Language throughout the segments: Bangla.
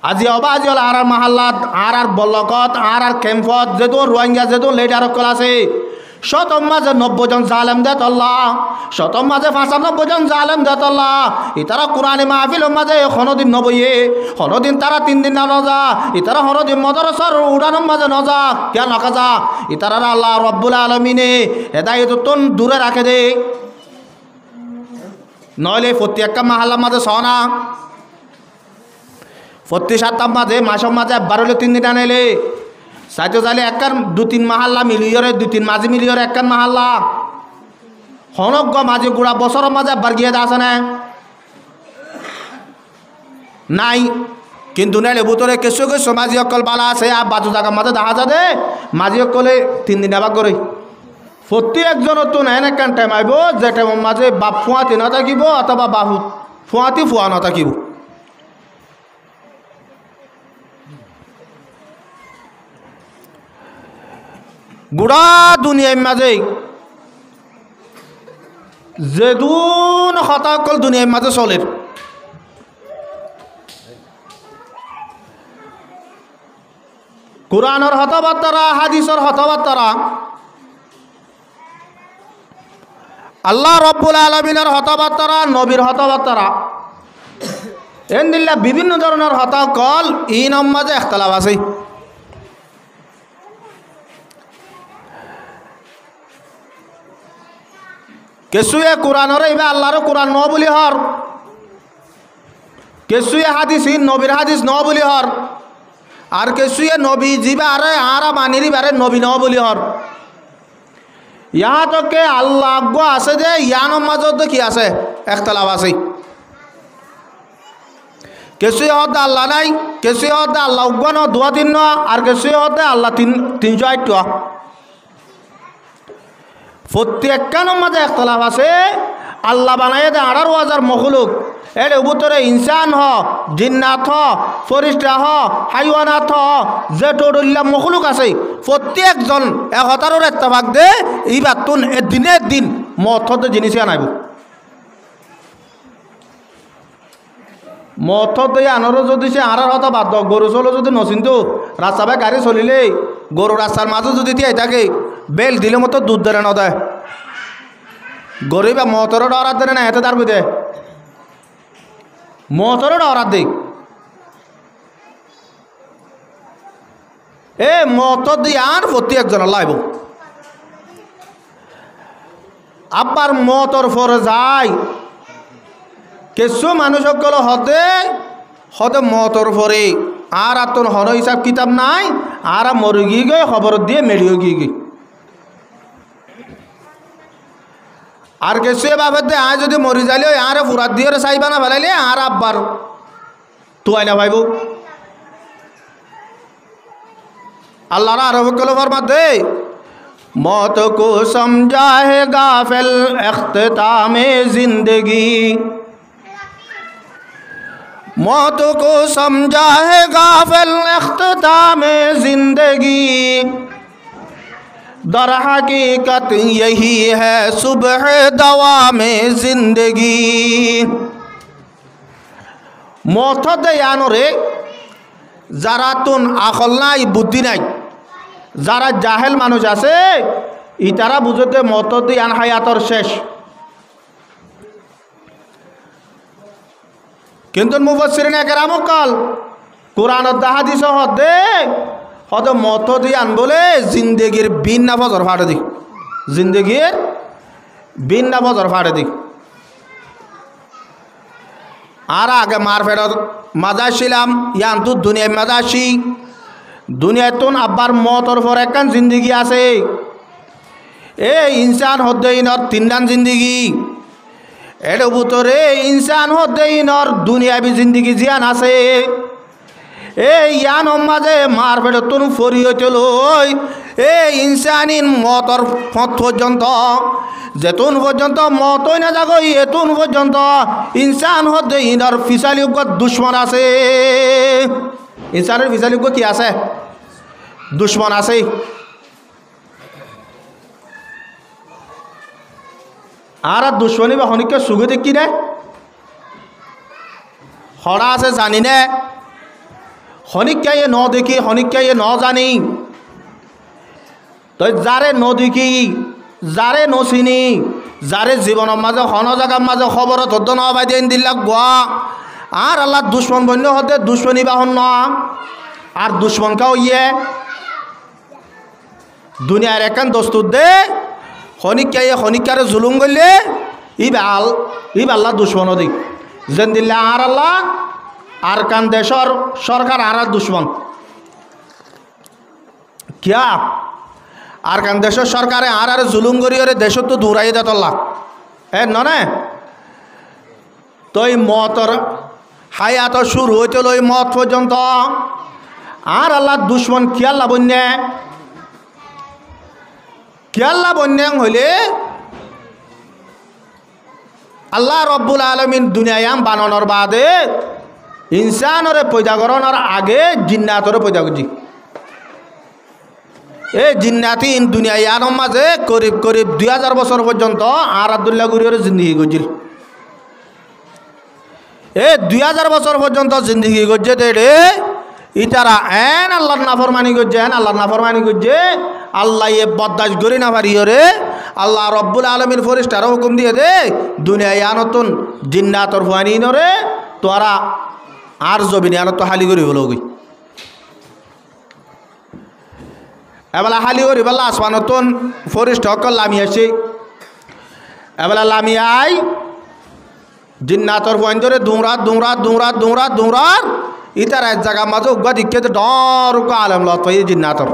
আজি অবা আজি হল আর মাহাল্লাত আর বল্লকত আর ক্যাম্পত যেহেতু রোহিঙ্গা যেহেতু লেডার কল আছে শতম মাঝে 90 জন জালেম দেত আল্লাহ শতম মাঝে 95 জন জালেম দেত আল্লাহ ইতারা কোরআনে মাহফিল মাঝে হনদিন নবইয়ে হনদিন তারা 3 দিন না নজা ইতারা হনদিন মদরসার উড়ানোর মাঝে নজা কে নকাজা ইতারা আল্লাহ রব্বুল আলমিনে হেদায়ত তুন দূরে রাখে দে নইলে প্রত্যেকটা মাহাল্লার মাঝে সনা প্রতি সপ্তাহ মাঝে মাসের মাঝে 12 3 দিন আনাইলে সাইতো জালে একখান 2-3 মাহাল্লা মিলিয়রে 2-3 মাঝে মিলিয়রে একখান মাহাল্লা হনজ্ঞ মাঝে গুড়া বছরের মাঝে একবার গিয়ে আছে না নাই কিন্তু নাইলে ভিতরে কিছু কিছু মাঝি অকল বালা আছে আর বাজু জায়গার মাঝে দেখা যাবে মাঝি অকলে 3 দিন আবার করে প্রতি একজনের তো নাই একখান টাইম আইব যে টাইমের মাঝে বাপ ফুয়াতি না থাকিব অথবা বাহু ফুয়াতি ফুয়া না থাকিব গুড়া দুনিয়ার মাঝে যেদুন হতাকল দুনিয়ার মাঝে চলের কোরআনের হতবার্তারা হাদিসের হতবার্তারা আল্লাহ রব্বুল আলমিনের হতবার্তারা নবীর হতবার্তারা এনদিল্লা বিভিন্ন ধরনের হতাকল ইনম মাঝে একতলাফ আছে কেসুয়ে কোরআনরে এবার আল্লাহর কোরআন ন বলি হর কেসুয়ে হাদিস নবীর হাদিস ন বলি হর আর কেসুয়ে নবী জিবা আরে আরা মানিরি বারে নবী ন বলি হর ইহা তোকে আল্লাহ আজ্ঞা আছে যে ইয়ানোর মাঝে কি আছে একতলাফ আছে কেসুয়ে হতে আল্লাহ নাই কেসুয়ে হতে আল্লাহ আজ্ঞা ন 2-3 ন আর কেসুয়ে হতে আল্লাহ 308 প্রত্যেকটার মাঝে একতলাফ আছে আল্লাহ বানাইয়ে দে 18,000 মখলুক এর ভিতরে ইনসান হ জিন্নাত হ ফরিস্তা হ হাইওয়ানাত হ যে টোডুল্লা মখলুক আছে প্রত্যেকজন 1,000-এর ইত্তেফাক দে এইবার তুন দিনের দিন মত জিনিস আনাইব মত দিয়ে আনারও যদি সে আনার হতা বাদ গরু চলো যদি নচিন্তু রাস্তা গাড়ি চলিলে গরু রাস্তার মাঝে যদি দিয়ে থাকে বেল দিলে মতো দুধ ধরে ন দেয় গরু বা মতরও ডরার দেয় না এতে তার বুঝে মতরও ডরার দেয় এ মত দিয়ে আর প্রতি একজন লাইব আবার মতর ফরে যায় কিছু মানুষ হতে হতে মতর ফরে আর তোর হন হিসাব কিতাব নাই আর মরে গিয়ে গে খবর দিয়ে মেরিও গিয়ে গে আর কিছু বাবার দে আয় যদি মরি যাইলে আর ফুরাত দিয়ে চাইবা না ফেলাইলে আর আব্বার তুই না ভাইব আল্লাহর আরো কল ফরমাত দে मौत को समझा है गाफिल इख्तितामे जिंदगी मौत को समझा है गाफिल इख्तितामे जिंदगी दर हकीकत यही है सुबह दवा में जिंदगी मौत दयानो रे যারা তুন আকল নাই বুদ্ধি নাই যারা জাহেল মানুষ আছে ইতারা বুঝতে মত দিয়ান হায়াতর শেষ কিন্তু মুফাসসিরিনে কেরাম কল কোরআনত হাদিস হদে হদ মত দিয়ান বলে জিন্দেগির বিন না ফজর ফাড়ে দি জিন্দেগির বিন না ফজর ফাড়ে দি আর আগে মার ফেরত মাজা ছিলাম ইয়ান তো দুনিয়ায় মাজাসি দুনিয়ায় তো আব্বার মতর পর একখান জিন্দগি আছে এই ইনসান হদ্দেইনর তিনদান জিন্দগি এর ভিতরে ইনসান হদ্দেইনর দুনিয়াবি জিন্দগি জিয়ান আছে এই ইয়ান মাঝে মার ফেরত তুন ফরি হইতেল এই ইনসানিন মতর পথ পর্যন্ত যেতুন পর্যন্ত মতই না যাগো এতুন পর্যন্ত ইনসান হতে ইনার ফিসালিজ্ঞ দুশ্মন আছে ইনসানের ফিসালিজ্ঞ কি আছে দুশ্মন আছে আর দুশ্মনী বা হনিকে সুগে দেখি নে হরা আছে জানি নে হনিকায়ে ন দেখি হনিকায়ে ন জানি তো যারে ন দেখি যারে ন চিনি যারে জীবনের মাঝে হন জায়গার মাঝে খবর তদ্দ ন বাই দিন দিল্লাক গোয়া আর আল্লাহ দুশ্মন বন্য হতে দুশ্মনী বাহন ন আর দুশ্মনকাও ইয়ে দুনিয়ার একান দস্তুর দে হনিকারে জুলুম করলে ই আল্লাহ দুশ্মন দিক যেন দিল্লা আর আল্লাহ আর কান দেশর সরকার আর দুশ্মন কিয়া আর কান দেশের সরকারে আর জুলুম করি ওরে দেশ তো দূরাই দেতল্লা ননে তই মতর হায়াত শুরু হইতে লই মত পর্যন্ত আর আল্লাহ দুশ্মন কিয়াল্লা বন্যে কিয়াল্লা বন্যাং হইলে আল্লাহ রব্বুল আলমিন দুনিয়ায়াম বানানোর বাদে ইনসানরে পয়দা করানোর আগে জিন্নাতরে পয়দা করছি এই জিন্নাতি দুনিয়ায়ানোর মাঝে করিব 2000 বছর পর্যন্ত আর আব্দুল্লাহ গুরিয়রে জিন্দগি করছিল এই 2000 বছর পর্যন্ত জিন্দগি করছে দেড়ে ইতারা এন আল্লাহর নাফরমানি করছে আল্লাহর নাফরমানি করছে আল্লাহ এ বদাস করি না পারি রে আল্লাহ রব্বুল আলমীর ফরিস্তারা হুকুম দিয়ে দে দুনিয়ায় নতুন জিন্নাতর ফুয়ানি নরে তোরা আর জবিনি আনত তো হালি করি হলো গই এবেলা হালি করি বেলা আসবা নতুন ফরিস্ট হকল লামি আসে এবেলা লামি আই জিন্নাতর ফুয়ানি ধরে দুমরাত ইতার এক জায়গা মাঝে উগা দিকে ডর আলম লত জিন্নাতর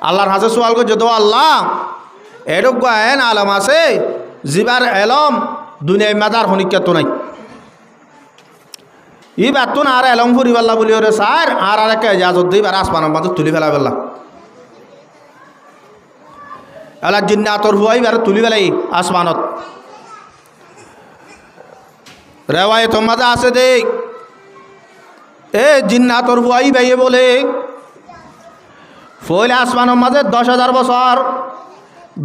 আল্লাহর হাতে সোয়াল করছে তো আল্লাহ এরকম এন আলম আছে জিবার এলম দুনিয়ায় মাদার হনিকা তো নাই ই বাতুন আর এলম ফুরি পাল্লা বলি ওরে স্যার আর একটা এজাজত দিই আর আসমানের মাঝে তুলি ফেলা ফেললা এলা জিন্নাতর হুয়াই আর তুলি ফেলাই আসমানত রেওয়ায় তো মাঝে আছে দেখ এ জিন্নাতর হুয়াই ভাইয়ে বলে ফইলে আসমানের মাঝে 10,000 বছর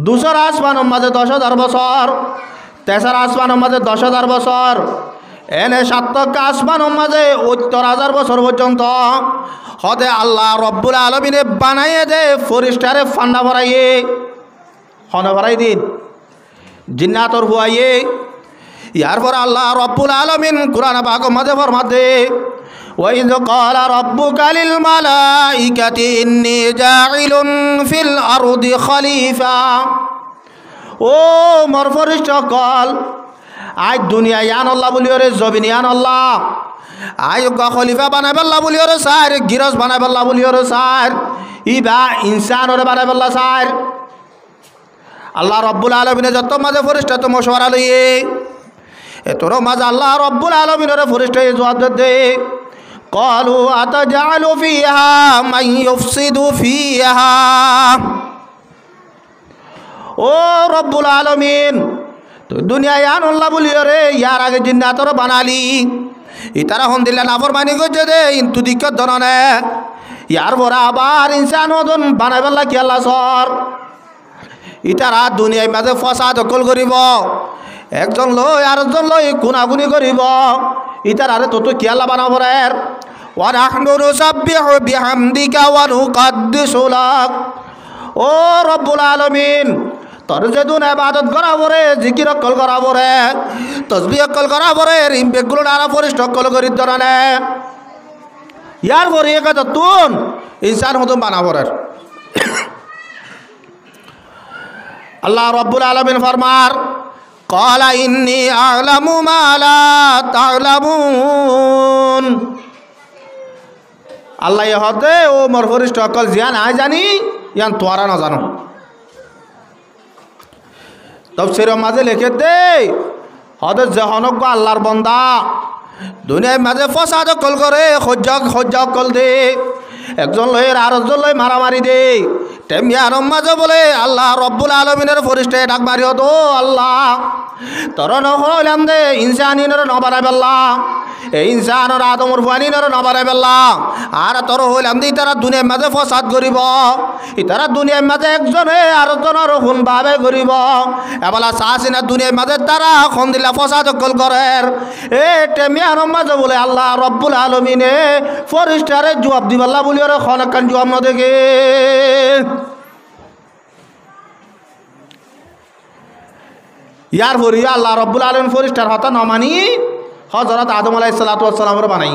দুসর আসমানের মাঝে 10,000 বছর তেসর আসমানের মাঝে 10,000 বছর এনে সাতক আসমানের মাঝে 70,000 বছর পর্যন্ত হতে আল্লাহ রব্বুল আলমিনে বানাইয়ে দে ফরিস্টারে ফান্ডা ভরাইয়ে হন ভরাই দিন জিন্নাতর হুয়াইয়ে ইয়ার পর আল্লাহ রব্বুল আলমিন কুরআন পাক মাঝে ফরমাতে وَإِذْ قَالَ رَبُّكَ لِلْمَلَائِكَةِ إِنِّي جَاعِلٌ فِي الْأَرْضِ خَلِيفَةً ও মোর ফরিস্তা কল আজ দুনিয়া ইয়ান আল্লাহ বলিও রে জবিন ইয়ান আল্লাহ আজ খলিফা বানাই আল্লাহ বলিও রে স্যার গিরস বানাই আল্লাহ বলিও রে স্যার ইবা ইনসান ওরে বানাই আল্লাহ স্যার আল্লাহ রব্বুল আলামিনে যত মাঝে ফরিস্তা তো মশওয়ারা লইয়ে এতর মাঝে আল্লাহ রব্বুল আলামিনের ফরিস্তা জবাব দে قالوا أتجعل فيها من يفسد فيها ও রব্বুল আলামিন তো দুনিয়ায় আল্লাহ বলিও রে ইয়ার আগে জিন্নাতর বানালি ইতারা হন দিল্লা নাফরমানি করছে দে কিন্তু দিক্কত ধরনে ইয়ার পরে আবার ইনসান হদন বানাই পেলা কি আল্লাহ সর ইতারা দুনিয়ায় মাঝে ফসা দখল করিব একজন লই আরেকজন লই গুনাগুনি করিব ইতার আরে তো কি আল্লাহ বানাবো রে ওয়ানাহনু নুসাব্বিহু বিহামদিকা ওয়া নুকাদ্দিসু লাক ও রব্বুল আলামিন তোর যেদিন ইবাদত করাবো রে জিকির কল করাবো রে তাসবিহ কল করাবো রে রিমবেগুলো নারা ফরিস্ত কল করি ধরনে ইয়ার পরে কত তুন ইনসান হতো বানাবো রে আল্লাহ রব্বুল আলামিন ফরমার قال إني أعلم ما لا تعلمون আল্লাহ হতে ও মোর ফরিস্ত অকল জিয়ান আই জানি ইয়ান তোরা না জানো তফসিরের মাঝে লিখে দে হতে জহনক আল্লাহর বন্দা দুনিয়ার মাঝে ফসাদ কল করে সহ্য কল দে একজন লয়ের আরেকজন লয় মারামারি দে তেমিয়ার মাঝে বলে আল্লাহ রব্বুল আলমিনের ফরিস্তে ডাক মারিও তো আল্লাহ তোর নহলাম দে ইনসানিনের নবারাই বেল্লা এই ইনসানের আদমর ফানিনের নবারাই বেল্লা আর তোর হইলাম দি তারা দুনিয়ার মাঝে ফসাদ করিব ইতারা দুনিয়ার মাঝে একজনে আরেকজনের হুন ভাবে করিব এবেলা চাষিনা দুনিয়ার মাঝে তারা খন দিলা ফসাদ কল করে এ তেমিয়ার মাঝে বলে আল্লাহ রব্বুল আলমিনে ফরিস্টারে জবাব দিবাল্লা বলি ওরা খনকান জবাব ন দেখে ইয়ার পরে আল্লাহ রব্বুল আলমিন ফরিস্টার হতা ন মানি হযরত আদম আলাইহিস সালাতু ওয়াস সালামের বানাই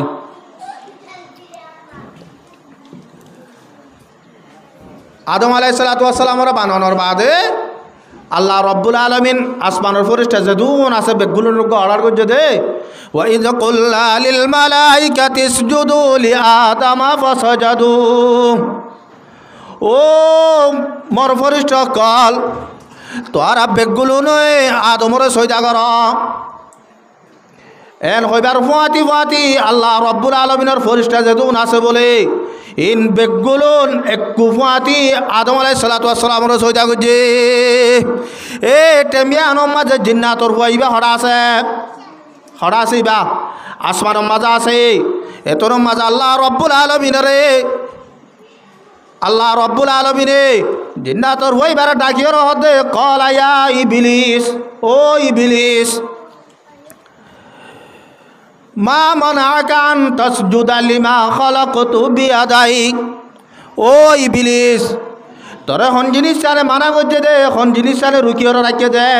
আদম আলাইহিস সালাতু ওয়াস সালামের বানানোর বাদে আল্লাহ রব্বুল আলমিন আসমানের ফরিস্টা যেদুন আছে বেগুলোর অর্ডার করছে দে وَإِذْ قُلْنَا لِلْمَلَائِكَةِ اسْجُدُوا لِآدَمَ فَسَجَدُوا ও মোর ফরিস্টা কল তোরা বেগুলো নয় আদমরে সজদা কর এন হইবার ফুয়াতি ফুয়াতি আল্লাহ রব্বুল আলমিনের ফরিস্টা যেদুন আছে বলে ইন বেগুলুন একটু ফুয়াতি আদম আলাইহিস সালাতু ওয়াস সালামের সজদা করছে এ টেমিয়ানোর মাঝে জিন্নাতর হইবা হড়া আছে বা আসমানের মাঝে আছে এতর মাঝে আল্লাহ রব্বুল আলমিনে জিন্নাতর হইবার ডাকিয়র হদে কল আয়া ইবলিস ও ইবলিস মা মানাকা আন তাসজুদা লিমা খালাকতু বিয়াদাই ও ইবলিস তোরা হন জিনিস চালে মানা করছে দে হন জিনিস চালে রুকিয়ে রাখিয়ে দে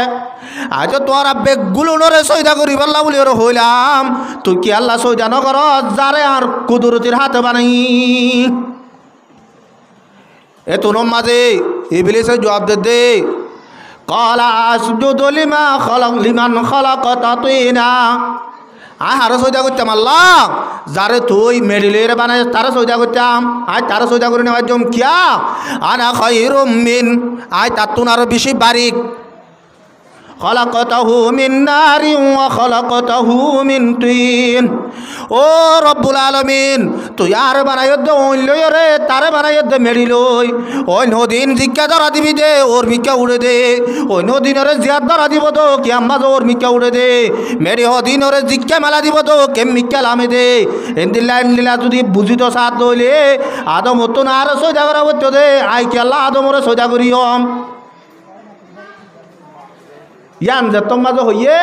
আজ তোরা বেগুলো নরে সজদা করি বললা বলি ওর হইলাম তুই কি আল্লাহ সজদা নকর যারে আর কুদরতির হাতে বানাই এ তোর মাঝে ইবলিসে জবাব দে ক্বালা আসজুদু লিমান খালাকতা তিনা হারো সজদা করতাম আল্লাহ যারে তুই মেডিলের বানাই তারা সজদা করতাম আজ তারা সজদা করে নেওয়ার জন্য কিয়া আনা খায়রুম মিন আজ তার তুন আরো বেশি বারিক খলাকতাহু মিন নারিন ওয়া খলাকতাহু মিন তিন ও রব্বুল আলামিন তুই আর বানাই দে ওইলই রে তারে বানাই দে মেডিলই ওই নদীন জিজ্ঞা ধরা দিবি দে ওর মিকা উড়ে দে ওই নদীনরে জিয়াদ ধরা দিব তো কিয়াম্মাজ ওর মিকা উড়ে দে মেরি হদিনরে জিজ্ঞা মেলা দিব তো কেম মিকা লামে দে এন্দিল্লা যদি বুঝিত সাথ লইলে আদম হতো না আর সজা করা হতো দে আই কি আল্লাহ আদমরে সজা করিয়ম ইয়ান যে তোমাজে হইয়ে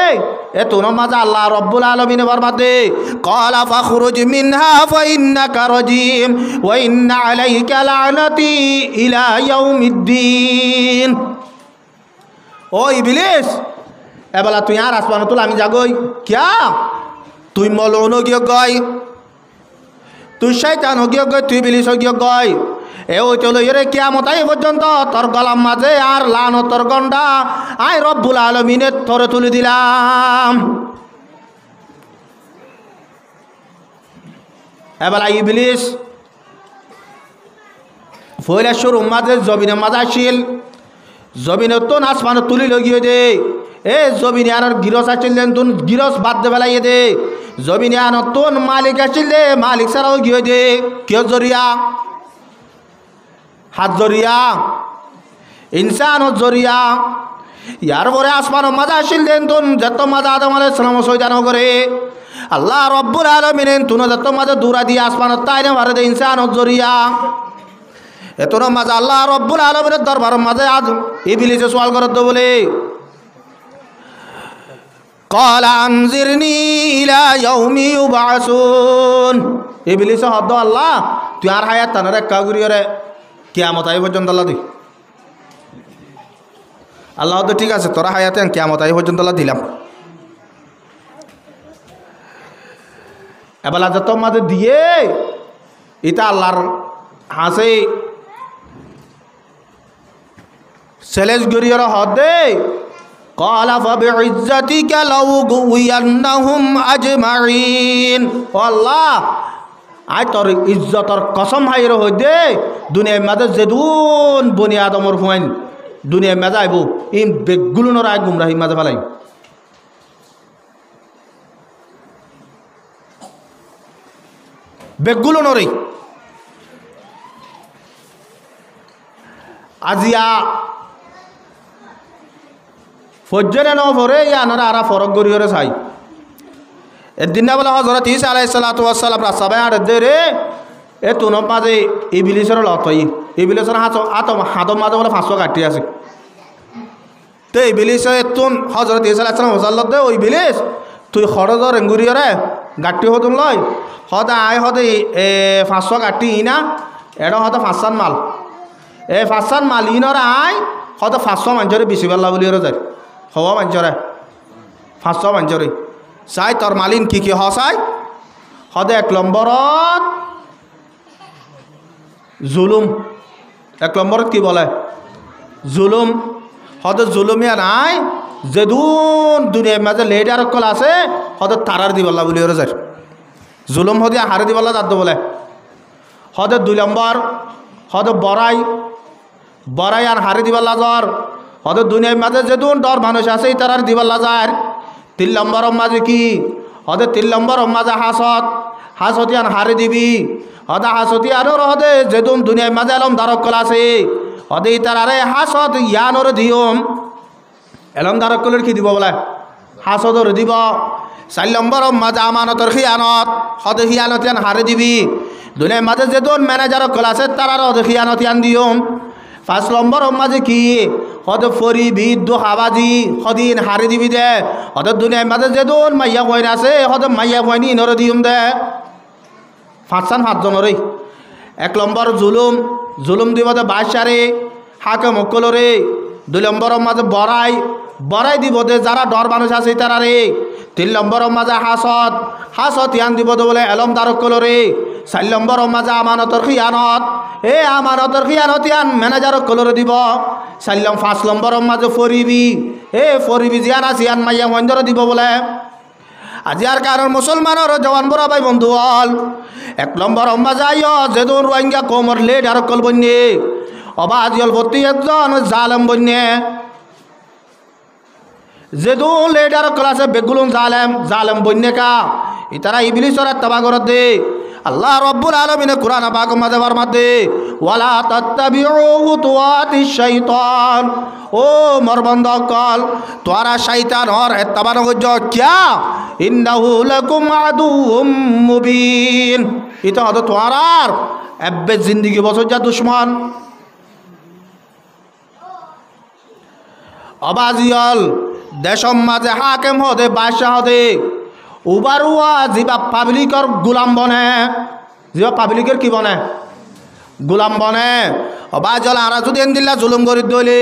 এ তোর মাঝে আল্লাহ রব্বুল আলামিন বরবাদে ক্বালা ফাখরুজ মিনহা ফাইন্নাকা রাজিম ওয়া ইন্না আলাইকা লানাতি ইলা ইয়াউমিদ্দিন ও ইবলিস এবেলা তুই আর আসমান তুল আমি যাগই কিয়া তুই মলউন গিয়ে গই তুই শয়তান গিয়ে গই তুই ইবলিস গিয়ে গই এ ওই চলো এরে কিয়ামত আই পর্যন্ত তোর গলার মাঝে আর লানতর গন্ডা আই রব্বুল আলামিনের তরে তুলে দিলাম এবেলা ইবলিস ফয়লাশুর মাঝে জমিনের মাঝে আসিল জমিনে তো আসমানে তুলি লগিয়ে দে এ জমিনে আর গিরস আসিল দেন তুন গিরস বাদ দে বেলাইয়ে দে জমিনে আন তোন মালিক আসিল দে মালিক ছাড়াও গিয়ে দে কেউ জরিয়া হাত জরিয়া ইনসান জরিয়া ইয়ার পরে আসমান মাঝে আসিল দেন তুন যত মাঝে আদম আলাইহিস সালাম সজদা করে আল্লাহ রব্বুল আলামিন তুন যত মাঝে দূরা দিয়ে আসমান তাইনে মারে দে ইনসান জরিয়া এতর মাঝে আল্লাহ রব্বুল আলামিনের দরবার মাঝে আজ ইবলিসে সওয়াল করত বলে ক্বালা আনজিরনি ইলা ইয়াউমি ইউবআসুন ইবলিস হদ আল্লাহ তুই আর হায়াত তানরে কাগুরিয়রে কিয়ামত আই পর্যন্ত আল্লাহ দি আল্লাহ তো ঠিক আছে তোরা হায়াতে কিয়ামত আই পর্যন্ত আল্লাহ দিলাম এবেলা যত মাঝে দিয়ে এটা আল্লাহর হাসে চ্যালেঞ্জ করিয়ে হদে ক্বালা ফাবিইজ্জাতিকা লাউগুইয়ান্নাহুম আজমাইন ও আল্লাহ আয় তোর ইজ্জতর কসম হাইর হই দে দুনিয়ার মাঝে যেদুন বনি আদমর ফুয়াইন দুনিয়ার মাঝে আইব ই বেগুলোর আয় গুমরাহি মাঝে ফেলাই বেগুলো নরে আজিয়া ফজ্জনে ন পরে ইয়ানরা আরা ফরক গরিয়রে চাই এদিন বলে হজরত ঈসা আলাইহিস সালাতু ওয়াস সালাম রাসাবায় আর দে রে এ তুন মাঝে ইবলিসের লতই ইবলিসের হাতম মাঝে বলে 500 কাটি আছে তো ইবলিস তুন হজরত ঈসা আলাইহিস সালাম ওসাল্লাত দে ওই ইবলিস তুই খরজর এঙ্গুরিয়রে গাটি হতুন লয় হদা আয় হদে 500 কাটি ইনা এটা হয়তো 500 মাল এই 500 মাল ইনর আয় হয়তো 500 মানুষরে বেশি বেলা বলি যায় হওয়া মানুষরে 500 মানুষরে চাই তোর মালিন কি কি হসাই হদে 1 নম্বরত জুলুম 1 নম্বরত কি বলে জুলুম হদে জুলুমিয়া নাই যেদুন দুনিয়ার মাঝে লেডার কল আছে হদে তারার দিবল্লা বলি যায় জুলুম হদিয়া হারে দিবল্লা তার বলে হদে 2 নম্বর হদে বড়াই আর হারে দিবল্লা জ্বর হদে দুনিয়ার মাঝে যেদুন ডর মানুষ আছে তারার দিবল্লা যায় 3 নম্বর মাঝে কি হদে 3 নম্বর মাঝে হাসতিয়ান হারে দিবি হদে হাসতিয়ান হদে যেদুন দুনিয়ার মাঝে এলম দারক কল আছে হদে তারারে হাসত ইয়ানর দিয়ম এলম দারক কলের কি দিব বলে হাসদর দিব 4 নম্বর মাঝে আমানতর খিয়ানত হদে খিয়ানতিয়ান হারে দিবি দুনিয়ার মাঝে যেদুন ম্যানেজার কল আছে তারার হদে খিয়ানতিয়ান দিয়ম 5 নম্বর মাঝে কি হদে ফরি বিদ হাবাজি হদিন হারি দিবি দে হদে দুনিয়ার মাঝে যেদুন মাইয়া বইন আছে হদে মাইয়া বইনি ইনর দিয়ম দে 5 জনরে 1 নম্বর জুলুম দিব দে বাদশারে হাকে মক্কলরে 2 নম্বর মাঝে বড়াই দিব দে যারা ডর মানুষ আছে তারারে 3 নম্বর মাঝে হাসত ইয়ান দিব দে বলে এলম দারক কলরে 4 নম্বর মাঝে আমানতর খিয়ানত আমানতর খিয়ানত ইয়ান ম্যানেজার কলরে দিব 5 নম্বর মাঝে ফরিবি জিয়ান আছে ইয়ান মাইয়া মন্দর দিব বলে আজি আর কারণ মুসলমানের জওয়ান বড় ভাই বন্ধু হল 1 নম্বর মাঝে আইয় যেদুন রোহিঙ্গা কোমর লেডার কল বন্যে অবা আজিল 41 জন জালেম বন্যে যেদুন লেডার কল আছে বেগুলুন জালেম বন্যে কা ইতারা ইবলিসর তাবাগর দে আল্লাহ রব্বুল আলামিন কুরআন পাক মাঝে ফরমাতে ওয়ালা তাত্তাবিউ খুতুওয়াতিশ শাইতান ও মরবন্দ কল তোরা শয়তান আর ইত্তেবা ন করছ কিয়া ইন্নাহু লাকুম আদুউম মুবিন এটা হতো তোরার এব্বে জিন্দেগি বছর যা দুশমন অবাজিয়াল দেশম মাঝে হাকিম হদে বাদশাহ হদে উবারুয়া জিবা পাবলিকর গোলাম বনে জিবা পাবলিকের কি বনে গোলাম বনে অবাজল আরা যদি এন্দিল্লা জুলুম করি দইলে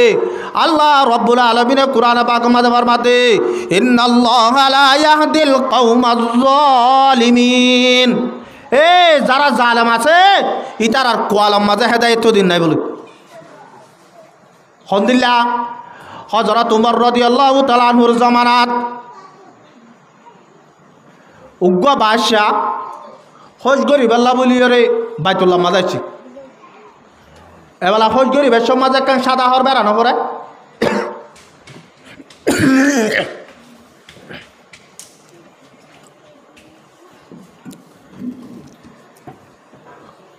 আল্লাহ রব্বুল আলামিন কুরআন পাক মাঝে ফরমাতে ইন্নাল্লাহা লা ইয়াহদিল কওমাজ জালিমিন যারা জালেম আছে ইতার আর কোয়ালাম মাঝে হেদায়েত দিন নাই বলে হন্দিল্লা হযরত উমর রাদিয়াল্লাহু তাআলা আনহুর জামানাত উগ্র বাদশাহ হজ গরিবাল্লা বলিয়রে বাইতুল্লাহ মাজাইছি এবেলা হজ গরিবের সমাজে কান সাদা হর বেড়ানো পরে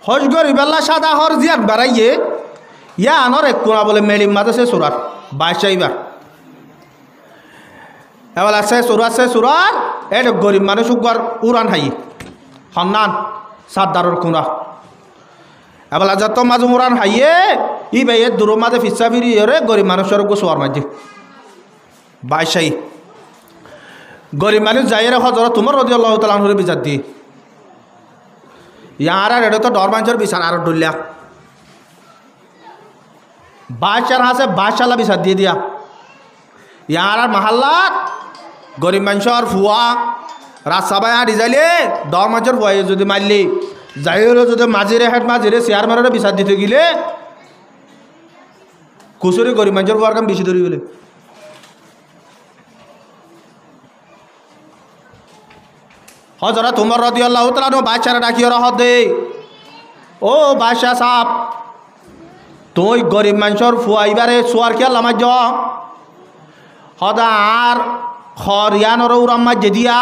হজ গরিবাল্লা সাদা হর জিয়ার বেড়াইয়ে ইয়া আনর এক কোনা বলে মেলিম মাজাছে সুরার বাদশাহ এবার এবেলা সে সুরার এটা গরিব মানুষ উগার উড়ান হাই সন্নান সাদ্দারর কুঁড়া এবেলা যত মাঝে উড়ান হাইয়ে ই ভাইয়ের দূর মাঝে ফিসা ফিরি রে গরিব মানুষের গোসোয়ার মাঝে বাদশাহী গরিব মানুষ যাই রে হজরত তোমার রাদিয়াল্লাহু তাআলা আনহুর বিচার দিয়ে ইয়ার আর এটা তো ডর মানুষের বিচার আর ডুলিয়া বাদশার হাসে বাদশালা বিচার দিয়ে দিয়া ইয়ার আর মাহাল্লাত গরিব মানুষের ফুয়া রাস্তা আড়ি যাইলে দর মানুষের ফুয়াই যদি মারলি যাইলে যদি মাঝিরে হেড মাঝিরে চেয়ারম্যানের বিচার দিতে গেলে কুচুরি গরিব মানুষের ফুয়ার কাম বেশি ধরি বলে হযরত উমর রাদিয়াল্লাহু তাআলা বাদশারে ডাকিয়ে রহত দে ও বাদশাহ সাহেব তুই গরিব মানুষের ফুয়াইবারে সোয়ার খেয়াল আমার য হদা আর হরিয়ানর উড়াম মাঝে দিয়া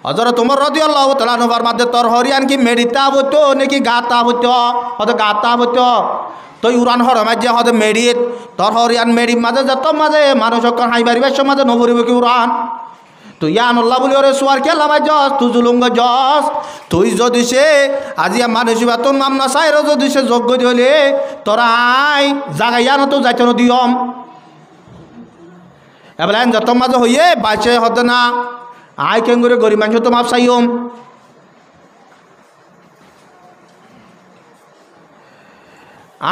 হযরত উমর রাদিয়াল্লাহু তাআলা নবার মাঝে তোর হরিয়ান কি মেডিতা হতো নাকি গাতা হতো হয়তো গাতা হতো তই উড়ান হরমাই যে হদে মেডিত তোর হরিয়ান মেডির মাঝে যত মাঝে মানুষ হাই বাড়িবার মাঝে নবরিব কি উড়ান তুই ইয়ানুল্লাহ বলি ওরে সোয়ার কে লামাই জস তুই জুলুঙ্গ জস তুই যদি সে আজিয়া মানুষ বা তোর মামনা চাইরও যদি সে যোগ্য দিলে তোরা আই জাগাইয়া তো যাইতে দিয়ম এবার যত মাঝে হইয়ে বাঁচে হতে না আই কেন করে গরিব মানুষ তো মাপ চাইম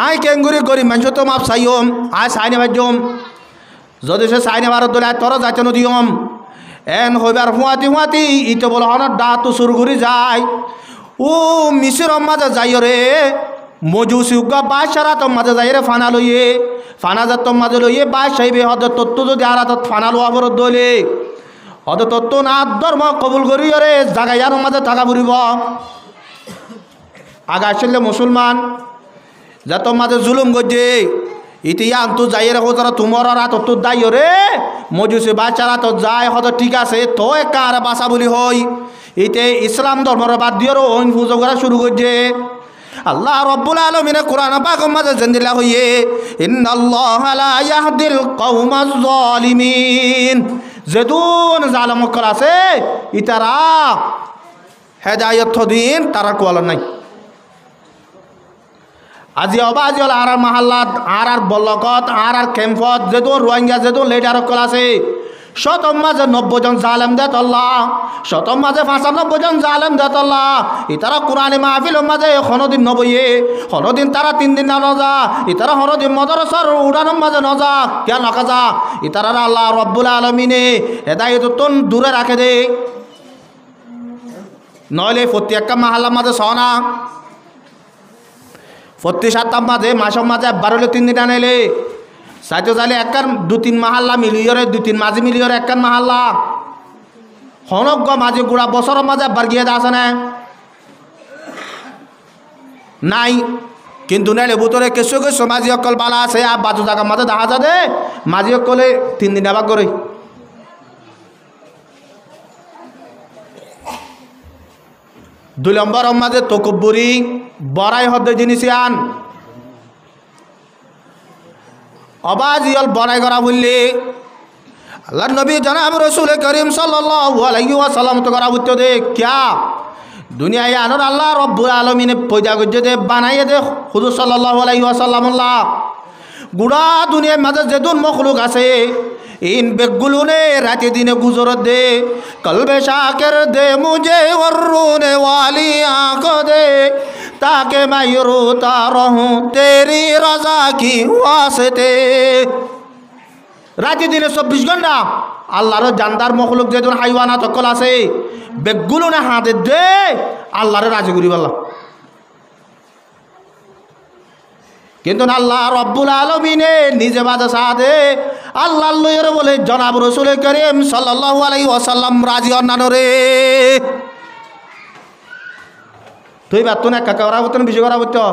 আই কেন করে গরিব মানুষ তো মাপ চাইম আই চাই নেবার জম যদি সে চাই নেবার দলে তোরা যাইতে দিয়ম এন হইবার হুঁয়াতি হুঁয়াতি ইটো বল হনার দা তো সুর ঘুরি যায় ও মিশির মাঝে যাই রে মজুসি উগা বাস সারা তোর মাঝে যাই রে ফানা লইয়ে ফানা যা তোর মাঝে লইয়ে বাস চাইবে হদ তত্ত্ব যদি আর ফানা লোয়া বড় দলে হদ তত্ত্ব না ধর্ম কবুল করি রে জাগাইয়ার মাঝে থাকা বুড়িব আগা আসলে মুসলমান যা তোর মাঝে জুলুম গজে ইতিয়া আন্তু যাই রে হোজারা তোমার রাত তোর দাই রে মজুসি বাচ্চারা তো যায় হয়তো ঠিক আছে তো একা আর বাসা বলি হই ইতে ইসলাম ধর্মের বাদ দিয়ে অইন পুজো করা শুরু করছে আল্লাহ রব্বুল আলামিনে কোরআন পাকের মাঝে জেন্দিলা হইয়ে ইন্নাল্লাহা লা ইয়াহদিল কওমাজ জালিমিন যেদুন জালেম করা আছে ইতারা হেদায়েত দিন তারা কোয়ালা নাই আজি অবা আজি হল আর মাহাল্লাত আর বল্লকত আর ক্যাম্পত যেহেতু রোহিঙ্গা যেহেতু লেটার কল আছে শতম মাঝে 90 জন জালেম দেত আল্লাহ শতম মাঝে 95 জন জালেম দেত আল্লাহ ইতারা কোরআনে মাহফিল মাঝে হনদিন নবইয়ে হনদিন তারা 3 দিন না নজা ইতারা হনদিন মদরসার উড়ানোর মাঝে নজা কে নকাজা ইতারা আল্লাহ রব্বুল আলামিনে হেদায়েত তন দূরে রাখে দে নইলে প্রত্যেকটা মাহাল্লার মাঝে সনা প্রতি সপ্তাহ মাঝে মাসের মাঝে 12 3 দিন আনাইলে সাইতে চাইলে একখান 2-3 মাহাল্লা মিলিয়রে 2-3 মাঝে মিলিয়রে একখান মাহাল্লা হনজ্ঞ মাঝে গুড়া বছরের মাঝে একবার গিয়ে আসে না নাই কিন্তু নাইলে ভিতরে কিছু কিছু মাঝি অকল বালা আছে আর বাজু জায়গার মাঝে দেখা যাবে মাঝি অকলে 3 দিন আবার করে 2 নম্বর মাঝে তকব্বুরি বড়াই হদ্দে জিনিস আন অবাজিয়াল বড়াই করা বললে আল্লাহ নবী জনাব রসুল করিম সাল্লাল্লাহু আলাইহি ওয়াসাল্লাম তো করা বুঝতে দে ক্যা দুনিয়ায় আনর আল্লাহ রব্বুল আলামিনে পয়দা করছে দে বানাইয়ে দে হুজুর সাল্লাল্লাহু আলাইহি ওয়াসাল্লাম আল্লাহ গুড়া দুনিয়ার মাঝে যেদুন মখলুক আছে इन बेगुलू ने रात दिन गुजर दे कल्बे शाकिर दे मुझे और रोने वाली आंखों दे ताकि मैं रोता रहूं तेरी रजा की वास्ते रात दिन 24 घंटा আল্লাহর জানদার মখলুক যেজন হাইওয়ানা তকল আছে বেগগুলো না হাতে দে আল্লাহরে রাজি করি বললাম কিন্তু আল্লাহ রব্বুল আলামিনে নিজে বাদে সাদে আল্লাহ লইরে বলে জনাব রাসূল করিম সাল্লাল্লাহু আলাইহি ওয়াসাল্লাম রাজি অন্নানো রে তুই বাত না কাকা করা হতো বিষয় করা হতো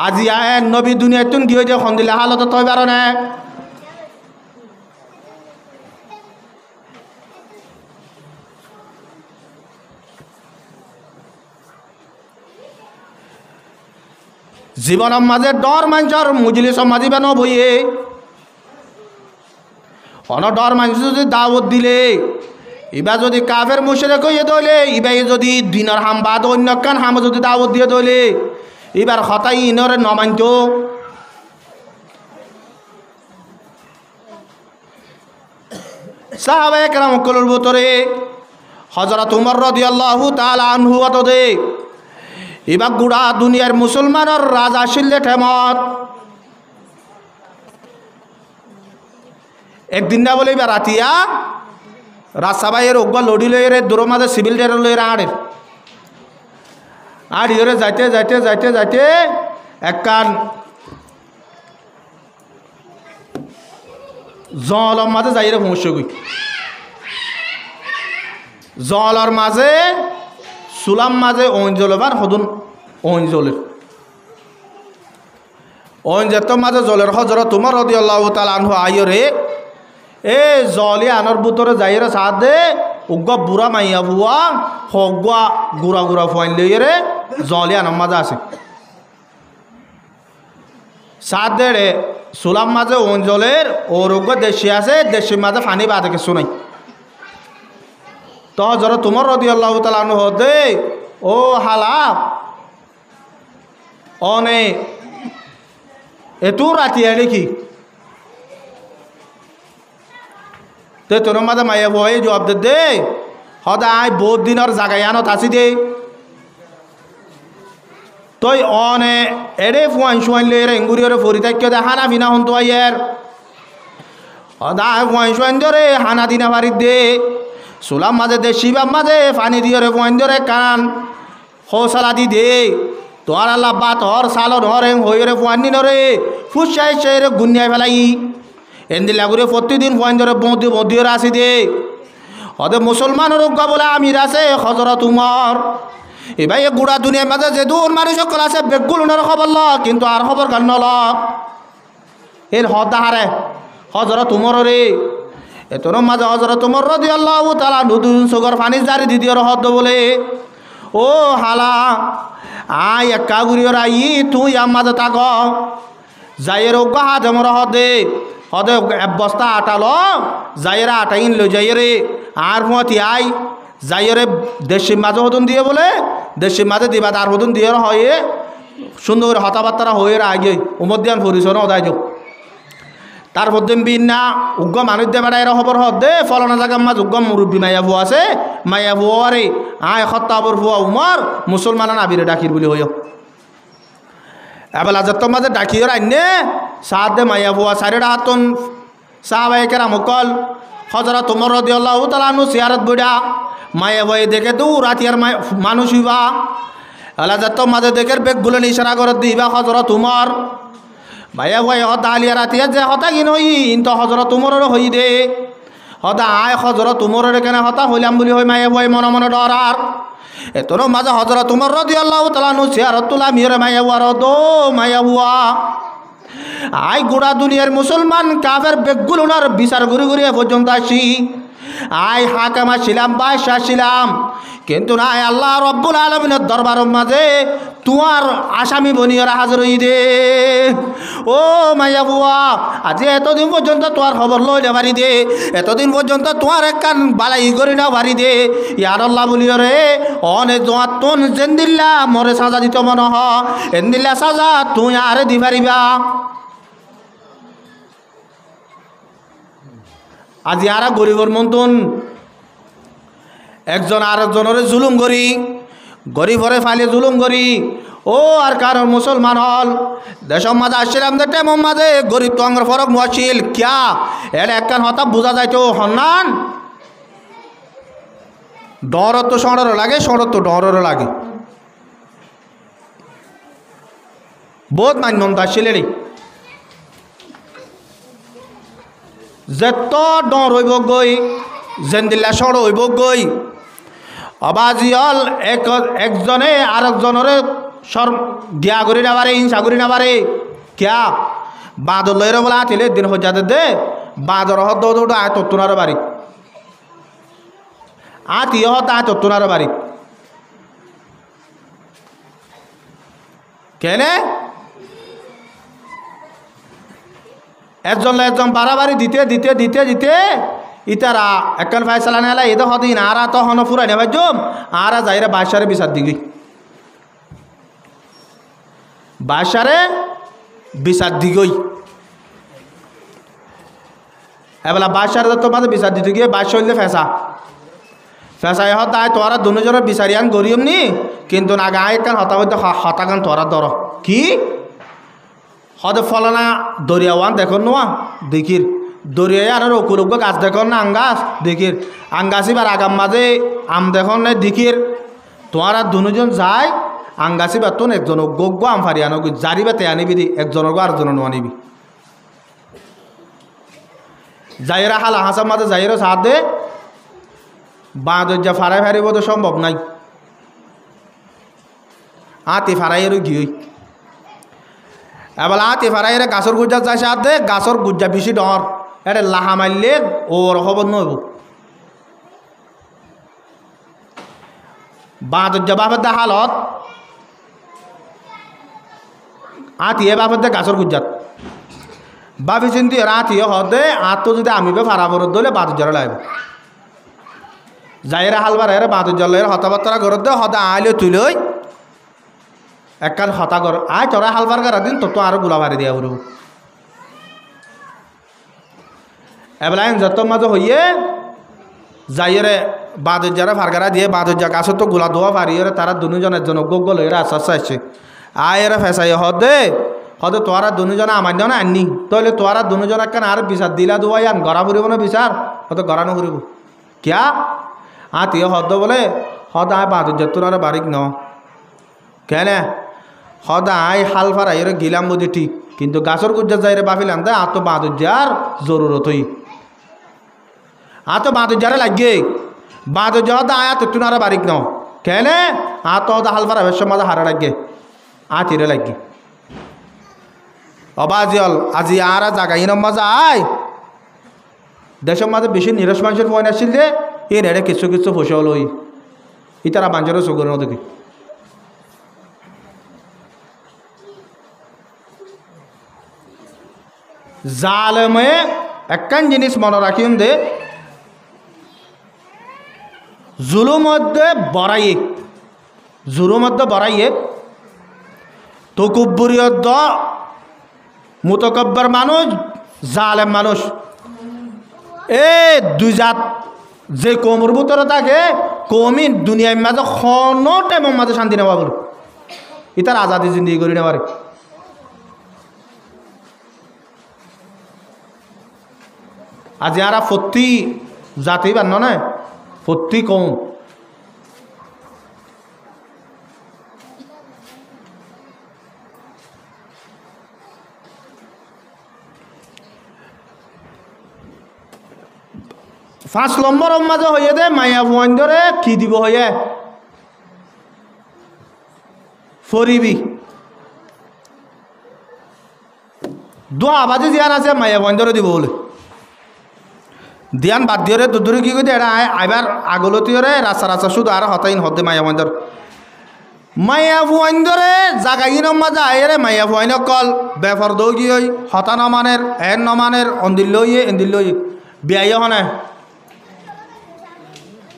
আজি আয় নবী দুনিয়াতুন গিয়ে যে খন্দিলা হালত তই পারো না জীবনের মাঝে ডর মানুষের মুজলিস মাঝিবে নবইয়ে অন ডর মানুষ যদি দাওয়াত দিলে ইবা যদি কাফের মুশরিক হইয়ে দইলে ইবা যদি দিনের হাম বাদ অন্য কান হাম যদি দাওয়াত দিয়ে দইলে এবার হতাই ইনরে নমান্ত সাহাবায়ে কেরাম কলর ভিতরে হযরত উমর রাদিয়াল্লাহু তাআলা আনহু আতদে এবার গুড়া দুনিয়ার মুসলমানের রাজা শিল্লে ঠেমত একদিন না বলে এবার রাতিয়া রাজসাবাইয়ের ওগবা লড়ি লইরে দূর মাঝে সিভিল ডের লইরে আড়ের আর ইরে যাইতে যাইতে যাইতে যাইতে একখান জলের মাঝে যাইরে পৌঁছে গই জলের মাঝে সুলাম মাঝে অঞ্জলবার হদুন অঞ্জলের অঞ্জের মাঝে জলের হজরত উমর রাদিয়াল্লাহু তাআলা আনহু আইরে এ জলে আনর ভিতরে যাইরে সাথে উগ্গ বুড়া মাইয়া বুয়া হগুয়া গুড়া গুড়া ফাইন লইরে জলিয়ান মাঝে আছে সাত দেড়ে সুলাম মাঝে অঞ্চলের ওরোগ্য দেশি আছে দেশের মাঝে ফানি বাদে কিছু নাই তো হযরত উমর রাদিয়াল্লাহু তাআলা আনহু হদে ও হালা অনে এতু রাতি এড়ে কি তে তোর মাঝে মায়া বয়ে জবাব দে সদায় বহুত দিনের জাগায়ানত আছি দে তই অনে এড়ে ফুয়াইন শুয়াইন লে রেঙ্গুরি ওরে ফরি থাকি দে হানা ফিনা হন তো আইয়ের সদায় ফুয়াইন শুয়াইন ধরে হানা দিনা বাড়ি দে সুলাম মাঝে দে শিবাম মাঝে ফানি দিয়ে রে ফুয়াইন ধরে কান হৌসালা দি দে তোর আল্লাহ বা তোর সালন হরে হয়ে রে ফুয়ান নি নরে ফুসাই সে রে গুনিয়ায় ফেলাই এন্দি লাগুরে প্রতিদিন ফুয়াইন ধরে বদিও আসি দে হদে মুসলমানের উগ্গা বলে আমির আছে হযরত উমর এবার এই গুড়া দুনিয়ার মাঝে যে দূর মানুষ সকল আছে বেগুলোর খবর ল কিন্তু আর খবর কান নল এর হদা হারে হযরত উমর রে এতর মাঝে হযরত উমর রাদিয়াল্লাহু তাআলা নতুন সুগর পানি জারি দিদিওর হদ বলে ও হালা আয় একা গুড়িওর আই তুই আমাদের তাক যাইয়ের উগ্গা হাত মর হদে হদে এক বস্তা আটাল যাইয়ের আটা in low যাইয়েরে R Moti I যাইয়েরে দেশের মাঝে হদন দিয়ে বলে দেশের মাঝে দিবা তার হদন দিয়ে হয়ে সুন্দর করে হতাবার্তারা হয়ে আগে উমদ্দিয়ান পরিচয় অদায় যোগ তার মধ্যে বিনা উগ্র মানুষ দে বেড়াই খবর হদে ফলনা জায়গার মাঝ উগ্র মুরব্বী মাইয়া ভুয়া আছে মাইয়া ভুয়ারে আয় সত্তাবর ভুয়া উমর মুসলমান আবিরে ডাকির বলে হইও এবেলা যত মাঝে ডাকিও আইনে সাত দে মাইয়া ভুয়া চারিটা হাতন সাহাবায়ে মুকল হযরত উমর রাদিয়াল্লাহু তাআলা আনহু সিয়ারত বইডা মাইয়া ভয়ে দেখে দু রাতিয়ার মানুষ হইবা এলা যত মাঝে দেখে বেগগুলো ইশারা করে দিবা হযরত উমর মাইয়া ভয়ে হতা আলিয়া রাতিয়া যে হতা কি নই ইন্ত হযরত উমরের হই দে হতা আয় হযরত উমরের কেন হতা হইলাম বলি হই মাইয়া ভয়ে মনে মনে ডরার এতর মাঝে হযরত উমর রাদিয়াল্লাহু তাআলা আনহু সিয়ারত তুলা মিরে মাইয়া ভুয়ার দো মাইয়া ভুয়া আই গোড়া দুনিয়ার মুসলমান কাফের বেগুলোনার বিচার ঘুরে ঘুরে পর্যন্ত আসি আই হাকামা ছিলাম বাদশাহ ছিলাম কিন্তু না আল্লাহ রব্বুল আলামিনের দরবারের মাঝে তোমার আসামি বনিয়রা হাজির হই দে ও মাইয়া বুয়া আজি এতদিন পর্যন্ত তোমার খবর লই না পারি দে এতদিন পর্যন্ত তোমার এক কান বালাই করি না পারি দে ইয়ার আল্লাহ বলিও রে অনে জোয়াত তোন জেন্দিল্লা মরে সাজা দিত মনে হ এন্দিল্লা সাজা তুই আরে দি পারিবা আজি আরা গরিবর মন্তন একজন আরেকজনের জুলুম করি গরিবরে ফাইলে জুলুম করি ও আর কারণ মুসলমান হল দেশের মাঝে আসছিলাম দেখতে মাঝে গরিব তো আঙ্গর ফরক মহাশিল ক্যা এর একখান হতা বোঝা যাইতো হন্নান ডর তো সড়র লাগে সড়র তো ডরর লাগে বহুত মান্যতা আসছিলেন যেত ডর হইব গই জেন্দিল্লা সড় হইব গই অবাজিয়ল একজনে আরেকজনের সর দিয়া করি না পারে হিংসা করি না পারে ক্যা বাদর লইর বলে আতিলে দিন হজাতে দে বাদর হদ দৌড় আয় তত্তুনার বাড়ি আতি হত আয় তত্তুনার বাড়ি কেনে একজন বাড়াবাড়ি দিতে দিতে দিতে দিতে ইতারা একখান ফাইসালা নেলা এদের হদিন আরা তো হন ফুরাই নেবা জম আরা যাইরা বাসারে বিচার দিগি বাসারে বিচার দিগই এবেলা বাসারে তো মাঝে বিচার দিতে গিয়ে বাসা হইলে ফেসা ফেসাই হত আয় তোরা দুজনের বিচারিয়ান গরিয়ম নি কিন্তু না গায়ে একখান হতা হইতে হতাকান তোরা ধর কি হদে ফলনা দরিয়াওয়ান দেখো নোয়া দেখির দরিয়ায় আর অকুলগ্য গাছ দেখো না আঙ্গাস দেখির আঙ্গাসি বার আগাম মাঝে আম দেখো না দেখির তোমার আর দুজন যায় আঙ্গাসি বার তোন একজন গগ্য আম ফারি আনো জারি বাতে আনিবি দি একজনের গো আরেকজনের নো আনিবি যাইরা হালা হাসার মাঝে যাইরো সাথ দে বাঁধর ফারাই ফারিব তো সম্ভব নাই আতি ফারাইয়ের গিয়ে এবার আতি ফারাইয়ের গাছর গুজ্জা যায় সাথ দে গাছর গুজ্জা বেশি ডর এটা লাহা মারলে ওর খবর নইব বাঁধর বাপের দা হালত আতিয়ে বাপের দে গাছর গুজাত বাপি চিন্তি আতিয়ে হদে আত তো যদি আমি ফারা ফরত দলে বাদ জরা লাগবে যাইরা হালবার এর বাদ জলের হতাবার্তা ঘরত দে হদা আইলে তুলই একখান হতা কর আয় তোরা হালবার করা দিন তো আরো গুলা ভারি দিয়া বলব এবেলাইন যত মাঝে হইয়ে যাইরে বাদুর যারা ফারগারা দিয়ে বাদুর যা গাছ তো গুলা ধোয়া পারিয়ে তারা দুজনের জন্য গোগল হয়ে আস্তে আস্তে আসছে আয় এরা ফেসাই হদে হদে তোরা দুজনে আমার না আননি তাহলে তোরা দুজন একখান আর বিচার দিলা দোয়াই আন গড়া ফুরিব না বিচার হয়তো গড়ানো ফুরিব কিয়া আতিয়ে হদ বলে হদ আয় বাদুর যা তোর বারিক ন কেন হদা আই হাল ফারাই গিলাম বুঝি ঠিক কিন্তু গাছর গুজ্জা যাইরে বাফিলাম দে আত বাদুর যার জরুরত হই আত বাদুর যারে লাগে বাদুর যা হদা আয় তুন আর বারিক ন কেন আত হদা হাল ফারা বেশ মাঝে হারা লাগে আতিরে লাগে অবাজিয়ল আজি আর জাগাই মাঝে আয় দেশের মাঝে বেশি নিরস মানুষের ফোন আসছিল যে এ নেড়ে কিছু কিছু ফসে হলো ইতারা বাঞ্চারও চকুর দেখি জালেমে একখান জিনিস মনে রাখিম দে জুলুম মধ্যে বড়াইয়ে তকুব্বুরিয়ত মুতকব্বর মানুষ জালেম মানুষ এ দুই জাত যে কমর ভিতরে থাকে কমি দুনিয়ার মাঝে কোনো টাইমের মাঝে শান্তি নেওয়া বলো ইতার আজাদি জিন্দিগি করি নেওয়ারে আজ যারা প্রতি জাতি বান্য না প্রতি কম পাঁচ নম্বর মাঝে হয়ে দে মায়া ভুয়রে কি দিব হয়ে ফরিবি দোয়া বাজে জিয়ান আছে মায়া ভুয়রে দিব বলে দিয়ান বাদ দিয়ে দুদূরে কি করে এটা আইবার আগলতিরে রাস্তা শুধু আর হতাইন হতে মায়া ভুয়রে জাগাইন মাঝে আয়েরে মায়া ভুয়ন কল বেফর দৌ কি হই হতা নমানের এন নমানের অন্দিল লইয়ে এন্দিল লই বিয়াই হনে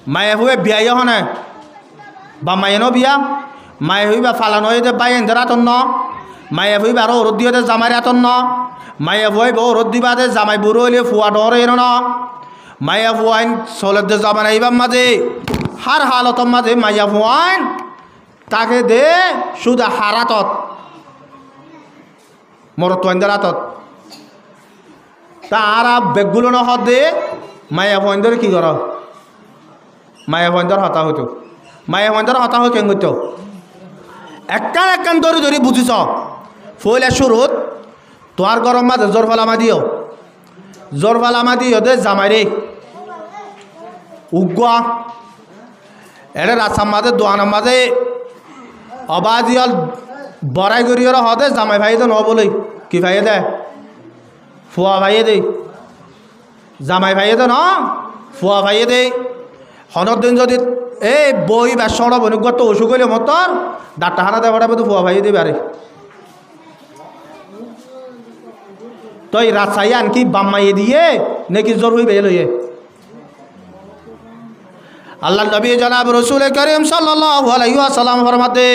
মায়া হুয়ে বিয়াই হনে বা মায়েনো বিয়া মায়ে হইবা ফালানো হইতে বাই এন্ধের আতন ন মায়ে হইবা আরো রোদ দিয়ে জামাই আতন ন মায়ে হইব রোদ দিবা দে জামাই বুড়ো হইলে ফুয়া ডর এর ন মায়া ফুয়াইন চলে দে যাবা নাইবার মাঝে হার হালতর মাঝে মায়া ফুয়াইন তাকে দে শুধু হারাতত মরত আতত তার বেগগুলো নহত দে মায়া ফুয়াইন কি কর মায়া ফুয়াইন হতা হইতো মায়া ফুয়াইন হতা হই কেন করতো একখান ধরে বুঝিছ ফইলে শুরুত তোর গরম মাঝে জোর ফালামা দিও দে জামাই রে উগুয়া এটা রাস্তার মাঝে দোয়ানোর মাঝে অবাজিয়াল বড়াই করিয়ে হদে জামাই ভাই তো ন বলে কি ভাইয়ে দে ফুয়া ভাইয়ে দে জামাই ভাইয়ে তো ন ফুয়া ভাইয়ে দে হনর দিন যদি এই বই বা সড় বনুগত অসুখ হইলে মতর ডাক্তার হানা দেওয়া তো ফুয়া ভাইয়ে দেবে আরে তই রাজশাহী আনকি বাম্মাইয়ে দিয়ে নাকি জোর হইবে লইয়ে আল্লাহ নবী জনাব রসুল করিম সাল্লাল্লাহু আলাইহি ওয়াসাল্লাম ফরমাতে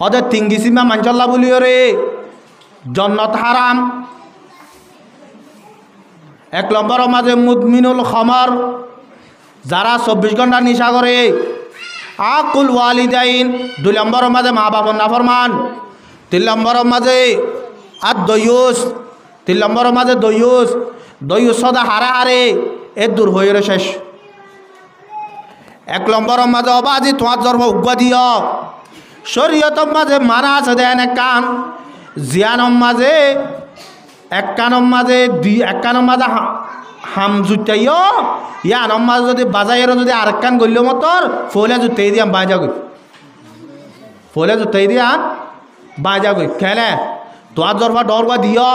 হদে তিঙ্গিসিমা মানজাল্লাহ বলিও রে জন্নত হারাম এক নম্বর মাঝে মুদমিনুল খমর যারা 24 ঘন্টা নিশা করে আকুল ওয়ালিদাইন 2 নম্বর মাঝে মা বাবার নাফরমান 3 নম্বর মাঝে আর দয়ুস 3 নম্বর মাঝে দয়ুস সদা হারে এ দূর হয়ে শেষ 1 নম্বর মাঝে অবাজি তোমার জন্ম উগ্র দিও শরীয়তর মাঝে মানা আছে দেন এক কান জিয়ানম মাঝে এক কানম মাঝে হাম জুটাইও ইয়ানম মাঝে যদি বাজাইয়ের যদি আর কান গল্য মতর ফলে জুটাই দিয়াম বাজা গই ফলে জুটাই দিয়াম বাজা গই খেলে তোর জরফা ডরগা দিও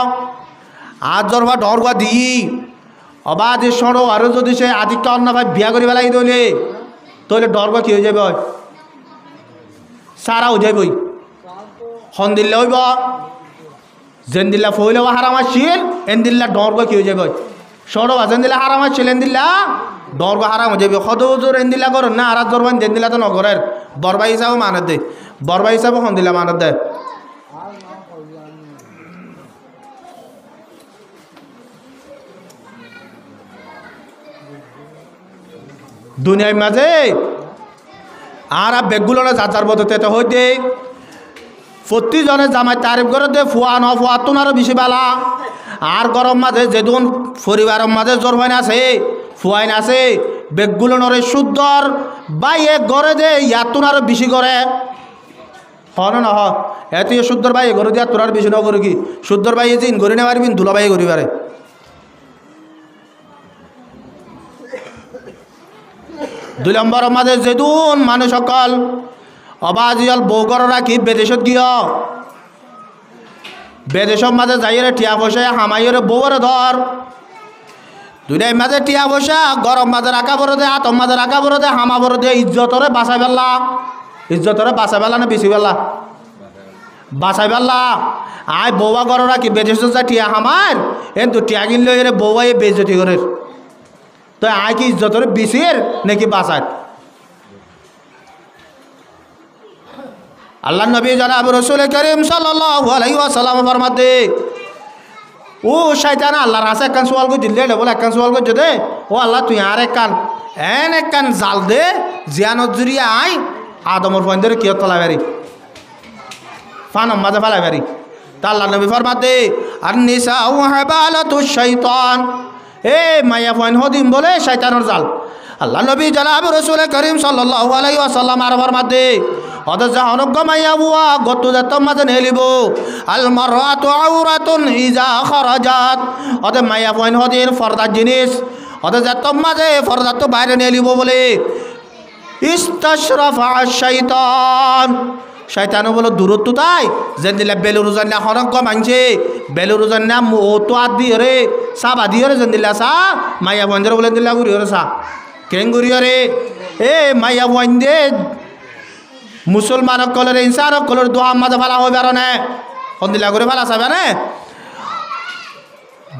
আর জরফা ডরগা দি অবাধ সড়ো আরও যদি সে আদিকটা অন্য ভাই বিয়া করি বেলাই দলে তাহলে ডরগা কি হয়ে যাবে সারা হয়ে যাবই হন দিল্লা হইব যেন দিল্লা ফইলেও হারাম আসছিল এন দিল্লা ডর কি হয়ে যাবে সরব যেন দিল্লা হারাম আসছিল এন দিল্লা ডর হারাম হয়ে যাবে সদৌজোর এন দিল্লা করেন না আরাত ধরবেন যেন দিল্লা তো নগরের বরবাই হিসাবে মানত দে বরবাই হিসাবে হন দিল্লা মানত দেয় দুনিয়ার মাঝে আর বেগগুলো যাচার পদ্ধতি হইতে প্রতিজনে জামাই তারিফ করে দে ফুয়া ন ফুয়া তুন আরো বেশি বালা আর গরম মাঝে যেদিন পরিবারের মাঝে জোর হয় না আছে ফুয়াইন আছে বেগগুলো নরে শুদ্ধর বা এ গড়ে দে ইয়াতুন আরো বেশি করে হন না হ এত শুদ্ধর ভাই গড়ে দিয়া তোর আর বেশি ন করে কি শুদ্ধর ভাই জিন গড়ি নেওয়ার বিন দুলা ভাই গড়ি পারে দুই নম্বর মাঝে যেদুন মানুষ সকল অবাজিয়াল বউ ঘর রাখি বেদেশত গিয়ে বেদেশর মাঝে যাইরে টিয়া পয়সা হামাইরে বউরে ধর দুইটাই মাঝে টিয়া পয়সা গরম মাঝে রাখা বড় দে আতম মাঝে রাখা বড় দে হামা বড় দে ইজ্জতরে বাঁচাই পেলা ইজ্জতরে বাঁচাই পেলা না বেশি পেলা বাঁচাই পেলা আয় বউয়া ঘর রাখি বেদেশত যা টিয়া হামার কিন্তু টিয়া কিনলে এর বউয়া বেজতি করে তো আয় কি ইজ্জতরে বেশির নাকি বাঁচায় আল্লাহ নবী জনাব রাসূল করিম সাল্লাল্লাহু আলাইহি ওয়াসাল্লাম ফরমাতে ও শয়তান আল্লাহর কাছে একখান সওয়াল করে দিলে বলে একখান সওয়াল করে দে ও আল্লাহ তুই আর একখান জাল দে জিয়ানত জুরিয়া আই আদমর ফন্দের কিয়ত ফলাবারি ফানম মাঝে ফলাবারি তা আল্লাহ নবী ফরমাতে আর নিসাউ হাবালাতুশ শাইতান এ মায়া ফন হদিম বলে শয়তানের জাল আল্লাহ নবী জনাব রাসূল করিম সাল্লাল্লাহু আলাইহি ওয়াসাল্লাম আর ফরমাতে অদ জাহানক মায়া বুয়া গত যত মাঝে নেলিব আল মারআতু আওরাতুন ইজা খারাজাত অদ মায়া ফন হদির ফরদা জিনিস অদ যত মাঝে ফরদা তো বাইরে নেলিব বলে ইস্তাশরাফা শাইতান শয়তান বলে দূরত্ব তাই যেন দিলে বেলুরুজান না হরক মানছে বেলুরুজান না ও তো আদি রে সাব আদি রে যেন দিলা সা মায়া বঞ্জর বলে দিলা গুরি রে সা কেন গুরি রে এ মায়া বঞ্জে মুসলমান কলর ইনসান কলর দোয়া মাঝে ভালা হবে আর না কোন দিলা করে ভালা সাবে না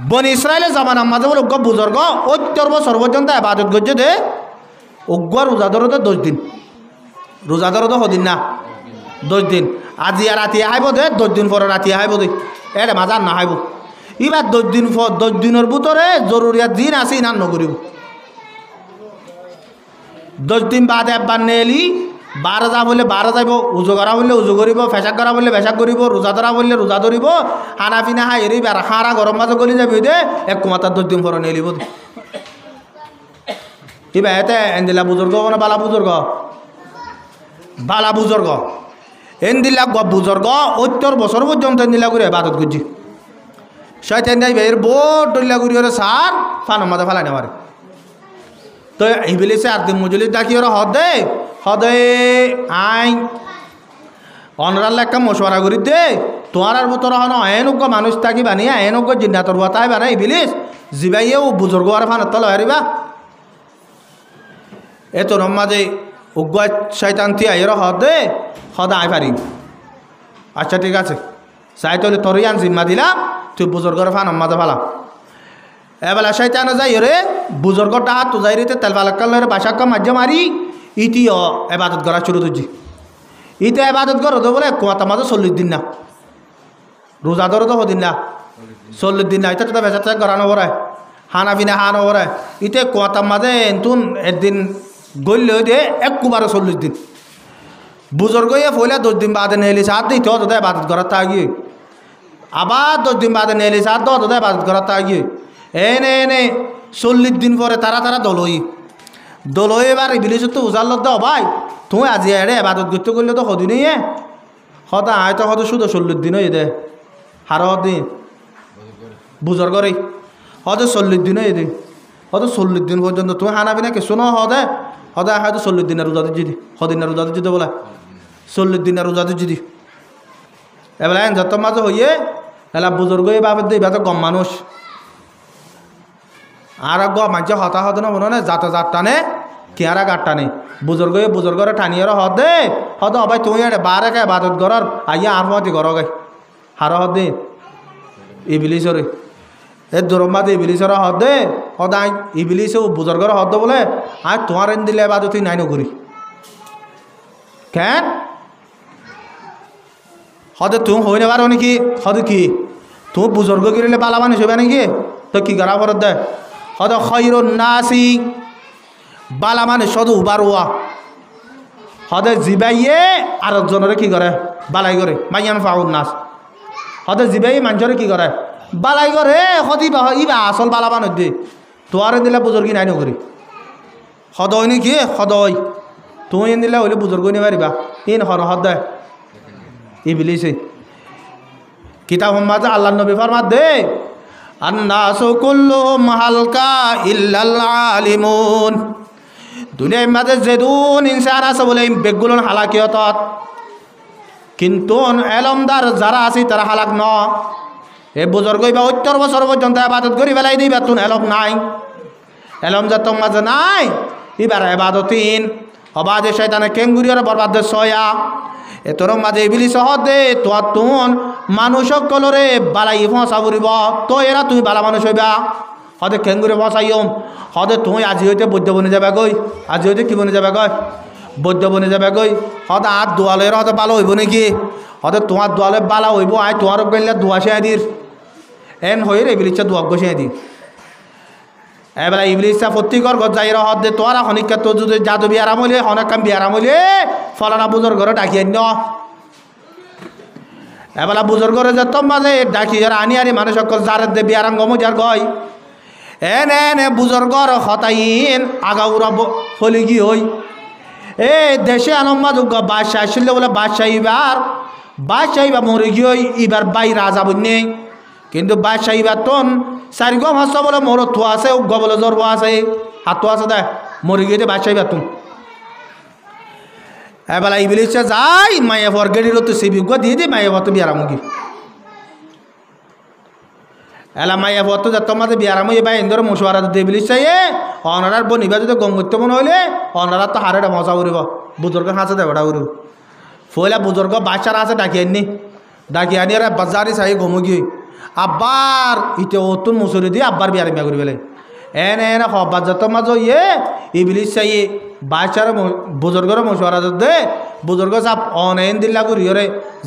বনি ইসরায়েলের জামানা মাঝে বলে উগ্র বুজুর্গ 70 বছর পর্যন্ত ইবাদত করছে দে উগ্র রোজাদার তো 10 দিন রোজাদার তো হদিন না 10 দিন আজি আর রাতি আইব দে 10 দিন পরে রাতি আইব দে এটা মাজার না আইব এবার 10 দিন পর 10 দিনের ভিতরে জরুরিয়াত দিন আছে না নকরিব 10 দিন বাদে একবার নেলি 12 যা বললে 12 যাইব উজু করা বললে উজু করিব ফেসাক করা বললে ফেসাক করিব রোজা ধরা বললে রোজা ধরিব হানা পিনা হাই এরি আর হারা গরম মাঝে গলি যাবি দে এক কুমাতার 10 দিন পরে নেলিব এবার এতে এন্দিলা বুজুর্গ না বালা বুজুর্গ বালা বুজুর্গ এন্দিলা বুজুর্গ 70 বছর পর্যন্ত এন্দিলা করে ইবাদত করছি শয়তান যাই ভাইয়ের বোট ডল্লা করি ওরে সার ফান মাঝে ফেলাই নেওয়ারে তো ইবলিসে আর দিন মজলিস ডাকি ওরা হদে আই অনরাল একটা মশওয়ারা করি দে তোমার আর ভিতরে হন এনজ্ঞ মানুষ থাকি বানিয়া এনজ্ঞ জিন্নাতর বাতাই বানাই ইবলিস জিবাইয়ে ও বুজুর্গ আর ফান তল হারিবা এ তোর মাঝে উগ্র শয়তান থিয়া এরা হদে আই পারি আচ্ছা ঠিক আছে চাই তাহলে তোরই আন জিম্মা দিলাম তুই বুজুর্গর ফান মাঝে ফালা এবেলা শয়তানে যাই রে বুজুর্গটা হাত তুজাই রিতে তেল বালাক্কালের বাসাক্কা মাঝে মারি ইতি এবাদত করা শুরু করছি ইতে এবাদত করো তো বলে কুয়াতা মাঝে 40 দিন না রোজা ধরো তো হদিন না 40 দিন না এটা তো বেচা করানো পড়ায় হানা পিনা হানো পড়ায় ইতে কুয়াতা মাঝে এনতুন একদিন গল্লে দে একবারে 40 দিন বুজুর্গ ইয়ে ফইলা 10 দিন বাদে নেলি সাত দিতে হতো এবাদত করার তা গিয়ে আবার 10 দিন বাদে নেলি সাত হতো এবাদত করার তা গিয়ে এনে 40 দিন পরে তারা দলই এবার ইবলিস তো উজাল দাও ভাই তুমি আজি এড়ে এবাদত করতে করলে তো হদিনই হতা আয় তো হতো শুধু 40 দিন দে হার দিন বুজুর্গরে হয়তো 40 দিন দে হয়তো 40 দিন পর্যন্ত তুমি হানা বিনা কিছু ন হদে হয়তো 40 দিনের রোজা দিদি হদিনের রোজা দিদি বলে 40 দিনের রোজা দিদি এবার যত মাঝে হইয়ে এলা বুজুর্গ এবার দে এবার তো কম মানুষ আর মানুষ হতাহত না মনে যাতে যাত টানে কিয়ারা গাট্টা নেই বুজুর্গরে ঠানিয়ে হদে হদ ভাই তুমি এটা বারে কে বাদত গরর আইয়া আর মতি গর গাই হার হদে ইবিলিসরে এ দরম্বাদ ইবিলিসর হদে হদাই ইবিলিস বুজুর্গর হদ বলে আর তোমার এন দিলে বাদতি নাই নগরি কেন হদে তুমি হই নেবার নাকি হদে কি তুমি বুজুর্গ গিরিলে বালা মানুষ হবে নাকি তো কি করা ফরত দে হদ খৈরুন নাসি বালা মানুষ শুধু উবারুয়া হদে জিবাইয়ে আর জনরে কি করে বালাই করে মাইয়ান ফাউন নাস হদে জিবাই মানুষরে কি করে বালাই করে হদি ইবা আসল বালা মানুষ দে তোয়ারে দিলে বুজুর্গি নাই নকরি সদয় নাকি সদয় তুমি এন দিলে হইলে বুজুর্গ নিয়ে পারিবা ইন হর হদ দে ইবিলিছে কিতাব মাঝে আল্লাহ নবী ফরমাত দে আন্নাসু কুল্লুহুম হালকা ইল্লাল আলিমুন দুনিয়ার মাঝে যেদুন ইনসান আছে বলে বেগগুলো হালাকিয়তত কিন্তু এলমদার যারা আছে তারা হালাক ন এ বুজুর্গ বা 70 বছর পর্যন্ত ইবাদত করি বেলাই দিবা তুন এলম নাই এলম যা তোর মাঝে নাই এবার ইবাদতিন অবাদে শয়তানে কেঙ্গুরিয়র বরবাদ সয়া এ তোর মাঝে ইবলিস হদে তো তুন মানুষ কলরে বালাই ফসা বুড়িব তো এরা তুমি বালা মানুষ হইবা হদে কেঙ্গুরি ফসাইম হদে তুমি আজি হইতে বৈদ্য বনে যাবে গই আজি হইতে কি বনে যাবে গই বৈদ্য বনে যাবে গই হদে আর দোয়ালের হদে ভালো হইব নাকি হদে তোমার দোয়ালে বালা হইব আয় তোমার গেলে দোয়া সে দির এন হইর ইবলিসা দোয়া গসে দি এবেলা ইবলিসা প্রত্যেকর ঘর যাই হদে তোরা হনিকা তো যদি জাদু বিয়ারাম হইলে হনেক কাম বিয়ারাম হইলে ফলানা বুজুর ঘরে ডাকিয়ে ন এবেলা বুজুর ঘরে যে তোর মাঝে ডাকি যারা আনি আনি মানুষ সকল যার দে বিয়ারাম গমো যার গয় এনে বুজুর্গর হতাইন আগাউরা ফলি কি হই এ দেশে আনম্মা যোগ্য বাদশাহ আসছিল বলে বাদশাহ এবার মরে গিয়ে এবার বাই রাজা বন্যে কিন্তু বাদশাহ এবার তন চারি গম হাস বলে মোর থো আছে উগ্গ বলে জ্বর আছে হাত আছে দে মরে গিয়ে বাদশাহ এবার তুম এবেলা ইবলিসে যাই মায়ে ফর গেড়ির তো সে বিজ্ঞ দিয়ে দি মায়ে ফর তো বিয়ারামুগি এলা মাইয়া বত যত মাঝে বিয়ারাম বা ইন্দর মশুয়ারা দেবিলিস চাইয়ে অনারার বনিবা যদি গঙ্গত্য মনে হইলে অনারার তো হারে মজা উড়িব বুজুর্গের হাসে দেবটা উড়িব ফইলা বুজুর্গ বাচ্চার হাসে ডাকি আনি আর বাজারি চাই গমুগি আব্বার ইতে অতুন মুসুরি দিয়ে আব্বার বিয়ারাম বিয়া করি পেলে এনে হবার যত মাঝে ইয়ে ইবলিস চাইয়ে বাচ্চার বুজুর্গর মশুয়ারা দে বুজুর্গ চাপ অনেন দিল্লা করি রে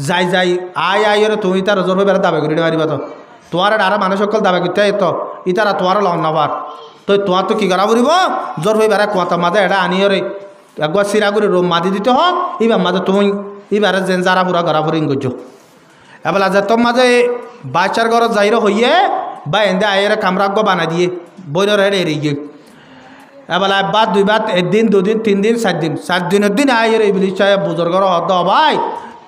যাই আই রে তুমি তার জোর হয়ে বেড়া দাবি করি মারিবা তো তোমার আর মানুষ সকল দাবা করতে তো ইতারা তোমার লং নাবার তো তোমার তো কি করা বলিব জ্বর হয়ে বেড়া কথা মাঝে এটা আনিও রে একবার সিরা করে রোম মাদি দিতে হোক এবার মাঝে তুমি এবারে যেন যারা পুরা গড়া ফুরিং করছো এবার যে তোর মাঝে বাচ্চার ঘর যাইর হইয়ে বা এন্দে আয়ের কামরাগ্য বানা দিয়ে বইর হেড এড়িয়ে গিয়ে এবার একবার দুইবার একদিন দুদিন 3 দিন 4 দিনের দিন আয়ের ইবলিস সাহেব বুজুর্গর হদ ভাই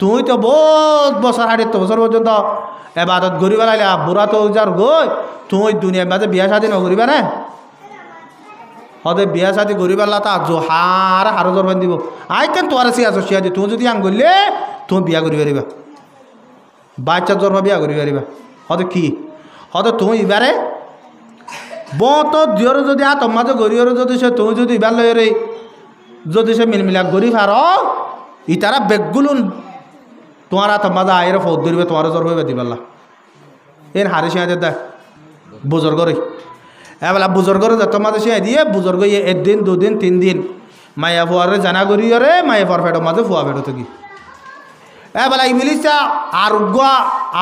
তুই তো বহুত বছর 60 বছর পর্যন্ত এবাদত ঘুরি বেড়াইলে বুড়া তো যার গই তুই দুনিয়ার মাঝে বিয়া শাদী নকরিবে না হদে বিয়া শাদী ঘুরি বেড়লা তা হারো জোর দিব আই কেন তোর সে আছো সিয়া দি তুমি যদি আং করলে তুমি বিয়া করি পারিবা বাচ্চা জন্ম বিয়া করি পারিবা হদে কি হদে তুমি এবারে বত দিয়র যদি তোমার মাঝে গরিয়র যদি সে তুমি যদি এবার লই রে যদি সে মিলমিলা গরি ফার ইতারা বেগগুলুন তোমার হাত মাঝে আয়ের ফৌদ ধরবে তোমার জ্বর হইবে দিবাল্লা এর হারে সিঁয়া দে বুজুর্গরে এবেলা বুজুর্গরে যত মাঝে সিঁয়া দিয়ে বুজুর্গ 1 দিন 2 দিন 3 দিন মাইয়া ফুয়ারে জানা করিয়রে মাইয়া ফুয়ার ফেটো মাঝে ফুয়া ফেটো থাকি এবেলা ইবলিসা আর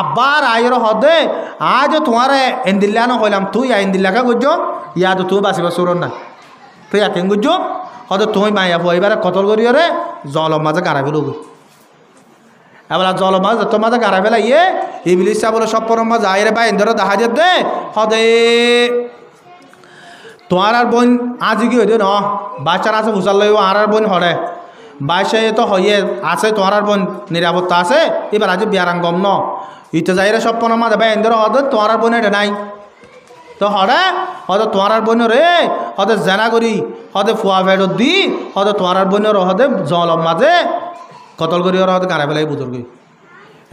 আব্বার আয়ের হদে আজ তোমার এন্দিল্লা ন হইলাম তুই এন্দিল্লাকে গুজো ইয়াদ তুই বাঁচিবা সুরন না তুই একেন গুজো হদে তুমি মাইয়া ফুয়া এবারে কতল করিয়রে জলম মাঝে গাড়া ফেলুগ এবার জল মাছ যত মাঝে গাড়া ফেলা ইবলিস বলে সব পরম মাছ আইরে বা ইন্দর দেখা যেত দে হদে তোমার আর বোন আজি কি হইতে ন বাচ্চার আছে ভুসাল লইব আর বোন হরে বাচ্চা তো হইয়ে আছে তোমার আর বোন নিরাপত্তা আছে এবার আজি বিয়ারাং গম ন ইতে যাইরে সব পরম মাছ বা ইন্দর হদে তোমার আর বোন এটা নাই তো হরে হদে তোমার আর বোন রে হদে জেনা করি হদে ফুয়া ফেরত দি হদে তোমার আর বোনের হদে জল মাঝে কতল করি ওরা হয়তো গাড়া ফেলাই বুজুর্গ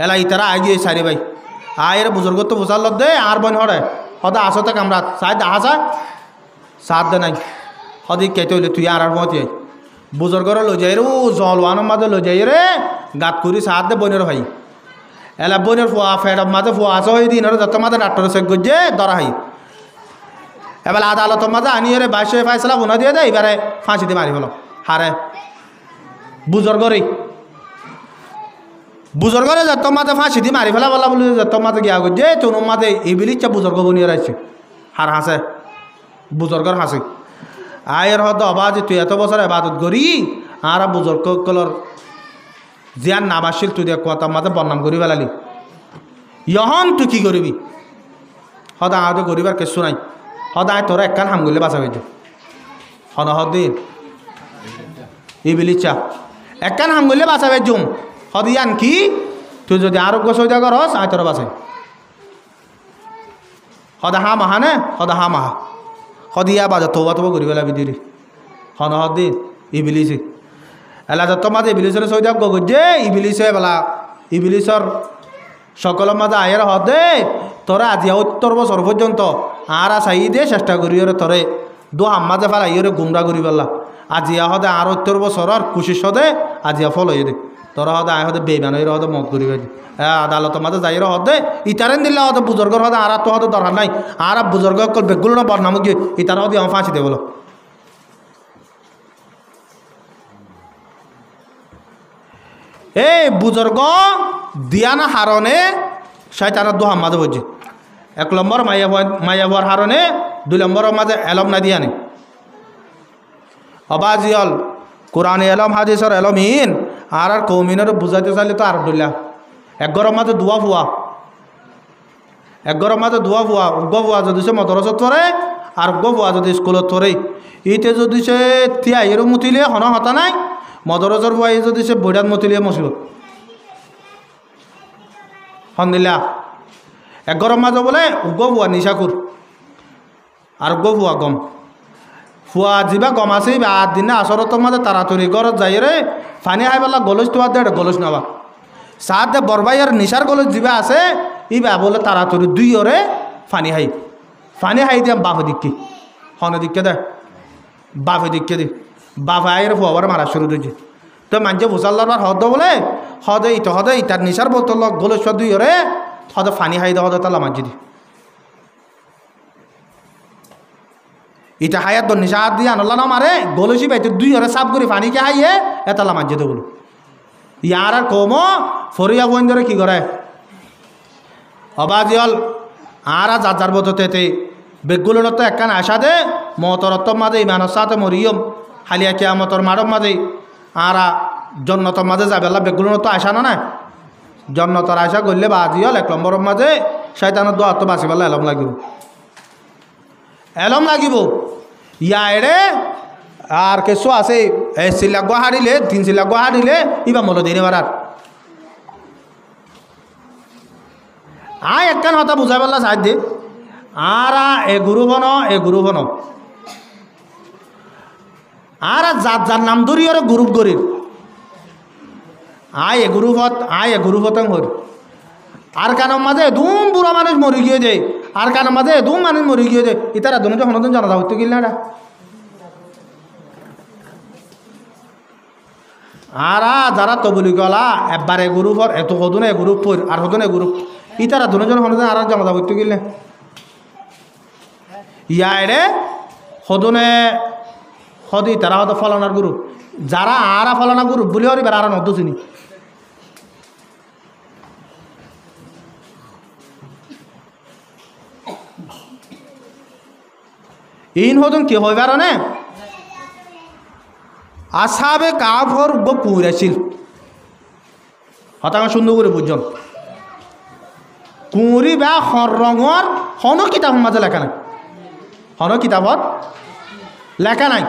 এলা ইতারা আই গিয়ে সারি ভাই আয়ের বুজুর্গ তো বুঝার লদ দে আর বোন হরে হদে আসতে কামরা সাই দেখা যায় সাথ দে নাই হদি কেটে হইলে তুই আর মতে বুজুর্গর লো যাই রে জলওয়ানোর মাঝে লো যাই রে গাত করি সাত দে বইনের ভাই এলা বইনের ফুয়া ফেডর মাঝে ফুয়া আছে হয়ে দিন যত মাঝে ডাক্তার চেক করছে ধরা হয় এবার আদালতের মাঝে আনিয়ে রে বাইশে ফাইসলা বোনা দিয়ে দেয় এবারে ফাঁসি দিয়ে মারি ফেলো হারে বুজুর্গরে যত মাঝে ফাঁসি দিয়ে মারি ফেলা বলা বলে যত মাঝে গিয়া করছে তোর মাঝে এইবিল ইচ্ছা বুজুর্গ বনিয়ে রাখছে হার হাসে বুজুর্গর হাসে আয়ের হদ অবাজ তুই এত বছর এবাদত করি আর বুজুর্গ কলর জিয়ান নাম আসছিল তুই দেখ কথা মাঝে বদনাম করি ফেলালি ইহন তুই কি করবি হদা আহত করিবার কেসু নাই সদায় তোরা একখান হাম গলে বাঁচা হয়েছে হদিন ইবিলিচ্ছা একখান হাম গলে বাঁচা জুম হদিয়ান কি তুই যদি আরোগ্য সৌদা করস আয় তোরা বাঁচাই সদা হা মাহা নে সদা হা মাহা সদিয়া বাজা তবা তবা করি পেলাবি দিদি হদিন ইবিলিছে এলা যত মাঝে ইবিলিসের সৌদা গজে ইবিলিছে বেলা ইবিলিসর সকলের মাঝে আয়ের হদে তোরা আজিয়া 70 বছর পর্যন্ত আর চাই দিয়ে চেষ্টা করি ওরে তোরে দু আম্মাজে ফেলাই ওরে গুমরা করি পেলা আজিয়া হদে আর 70 বছরের কুশিস হদে আজিয়া ফল হয়ে দে তোরা হদে আয় হদে বেইমান হয়ে হদে মত করি পাই আদালতের মাঝে যাই হদে ইতারেন দিলে হদে বুজুর্গর হদে আর তো হদে দরকার নাই আর বুজুর্গ কল বেগুলো না বদনাম গিয়ে ইতার হদে আমার ফাঁসি দে বলো এই বুজুর্গ দিয়ানা হারণে শয়তানের দোহা মাঝে বলছে 1 নম্বর মায়াবর হারণে 2 নম্বরের মাঝে এলম না দিয়ানে অবাজিয়ল কোরআনে এলম হাদিসর এলমহীন আর কৌমিনের বুঝাইতে চাইলে তো আর ডুল্লা এক ঘরের মাঝে দুয়া ফুয়া উগ্র ফুয়া যদি সে মদরসত ধরে আর উগ্র ফুয়া যদি স্কুলত ধরে ইতে যদি সে তিয়াইয়েরও মুতিলে হন হতা নাই মদরসর ফুয়াই যদি সে বৈরাত মতিলে মসিবত হন্দিল্লা এক ঘরের মাঝে বলে উগ্র ফুয়া নিশাকুর আর উগ্র ফুয়া গম ফুয়া যা গম আছে আর দিনে আসরতর মাঝে তাড়াতাড়ি ঘরত যাই রে ফানি খাই পেলা গলজ তোয়ার দে গলজ নাবা সাত দে বরবাইয়ের নিশার গলজ যা আছে ইবা বলে তাড়াতাড়ি দুই ওরে ফানি হাই দিয়ে বাপে দিককে হনে দিককে দে বাপে দিককে দি বাপে আইয়ের ফুয়াবার মারা শুরু দিয়েছে তো মানুষে ভুসাল্লার হদ বলে হদে ইটার নিশার বোতল গলজ দুই ওরে হদে ফানি হাই দে হদে তালা মাঝে দি ইটা হায়াত দর নিশা হাত দিয়ে আনলা না মারে গলসি বাইতে দুই ওরে সাফ করে ফানিকে হাইয়ে এতালা মাঝে দে বলো ইয়ার আর কমো ফরিয়া বইন ধরে কি করে অবাজিয়ল আর যার বততে বেগুলোর তো একখান আশা দে মতরত্ব মাঝে ইমানের সাথে মরিয়ম হালিয়া কিয়ামতর মারব মাঝে আর জন্নতর মাঝে যাবে আল্লাহ বেগুলোর তো আশা না জন্নতর আশা করলে বাজিয়ল 1 নম্বরের মাঝে শয়তানের দোয়া তো বাঁচি পেলা এলম লাগিব ইয়ারে আর কেসো আছে সিলা গুয়াহারিলে 3 সিলা গুয়াহারিলে ইবা মলো দিনে বারার আয় একখান হতা বুঝাই পারলা সাহায্য দে আর এ গুরু বন আর যার নাম ধরি ওর গ্রুপ গরির আয় এ গ্রুপতং হর আর কানের মাঝে ধুম বুড়া মানুষ মরি গিয়ে যায় আর কানের মাঝে ধুম মানুষ মরি গিয়ে যায় ইতারা দুজন হনজন জানা হইতে গেল না আর যারা তবলি গলা একবারে গ্রুপর এত হদুনে গ্রুপ পর আর হদুনে গ্রুপ ইতারা দুজন হনজন আর জানা হইতে গেল ইয়ারে হদুনে হদি তারা হয়তো ফলানার গ্রুপ যারা আরা ফলানা গ্রুপ বলি হরি আর নদ্দ চিনি ইন হদুন কি হইবার নে আসাবে কাভর পুরাছিল হতাঙ্গা সুন্দর করে বুঝজন কুঁড়ি বা রঙর হন কিতাব মাঝে লেখা নাই হন কিতাবত লেখা নাই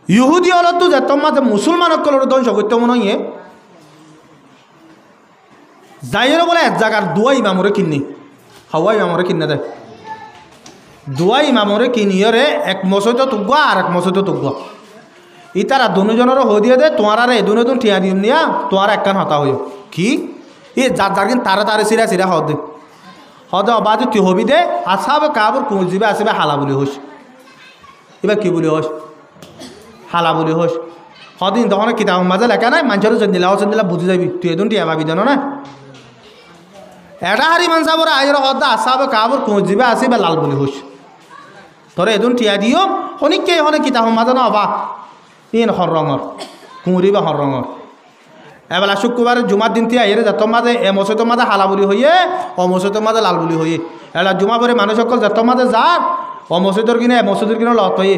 ইহুদি হলত যে তোমাদের মুসলমানক কলর ধ্বংস করতে মনে হয় যাইয়ের বলে এক জায়গার দুয়া ইমামরে কিনি হাওয়া ইমামরে কিনে দেয় দুয়া ইমামরে কিনিয়রে এক মসজিদ তুগুয়া আর এক মসজিদ তুগুয়া ইতারা দুজনেরও হয়ে দিয়ে দে তোমার আর এদুন এদুন ঠিয়া দিম নিয়া তোমার একখান হতা হইও কি যার কিন তারে সিরা হদ দে হদ অবাজ তুই হবি দে আসাবে কাবর কুঁজিবে আসবে হালা বলি হোস এবার কি বলি হোস হালা বলি হোস হদিন তখন কিতাব মাঝে লেখা নাই মানুষেরও জন্দিলা বুঝে যাবি তুই এদিন টিয়া ভাবি দেন না এটা হারি মানসা বড় আয়ের হদ আসাবে কাবর কুঁজিবে আসবে লাল বলি হোস তোর এদিন টিয়া দিও শনিককে হনে কিতাব মাঝে না অবা ইন হর রঙর কুঁড়ি বা হর রঙর এবেলা শুক্রবার জুমার দিন তিয়া এর যত মাঝে এ মসজিদের মাঝে হালা বলি হইয়ে ও মসজিদের মাঝে লাল বলি হইয়ে এলা জুমা পরে মানুষ সকল যত মাঝে যার ও মসজিদের কিনে মসজিদের কিনে লত হইয়ে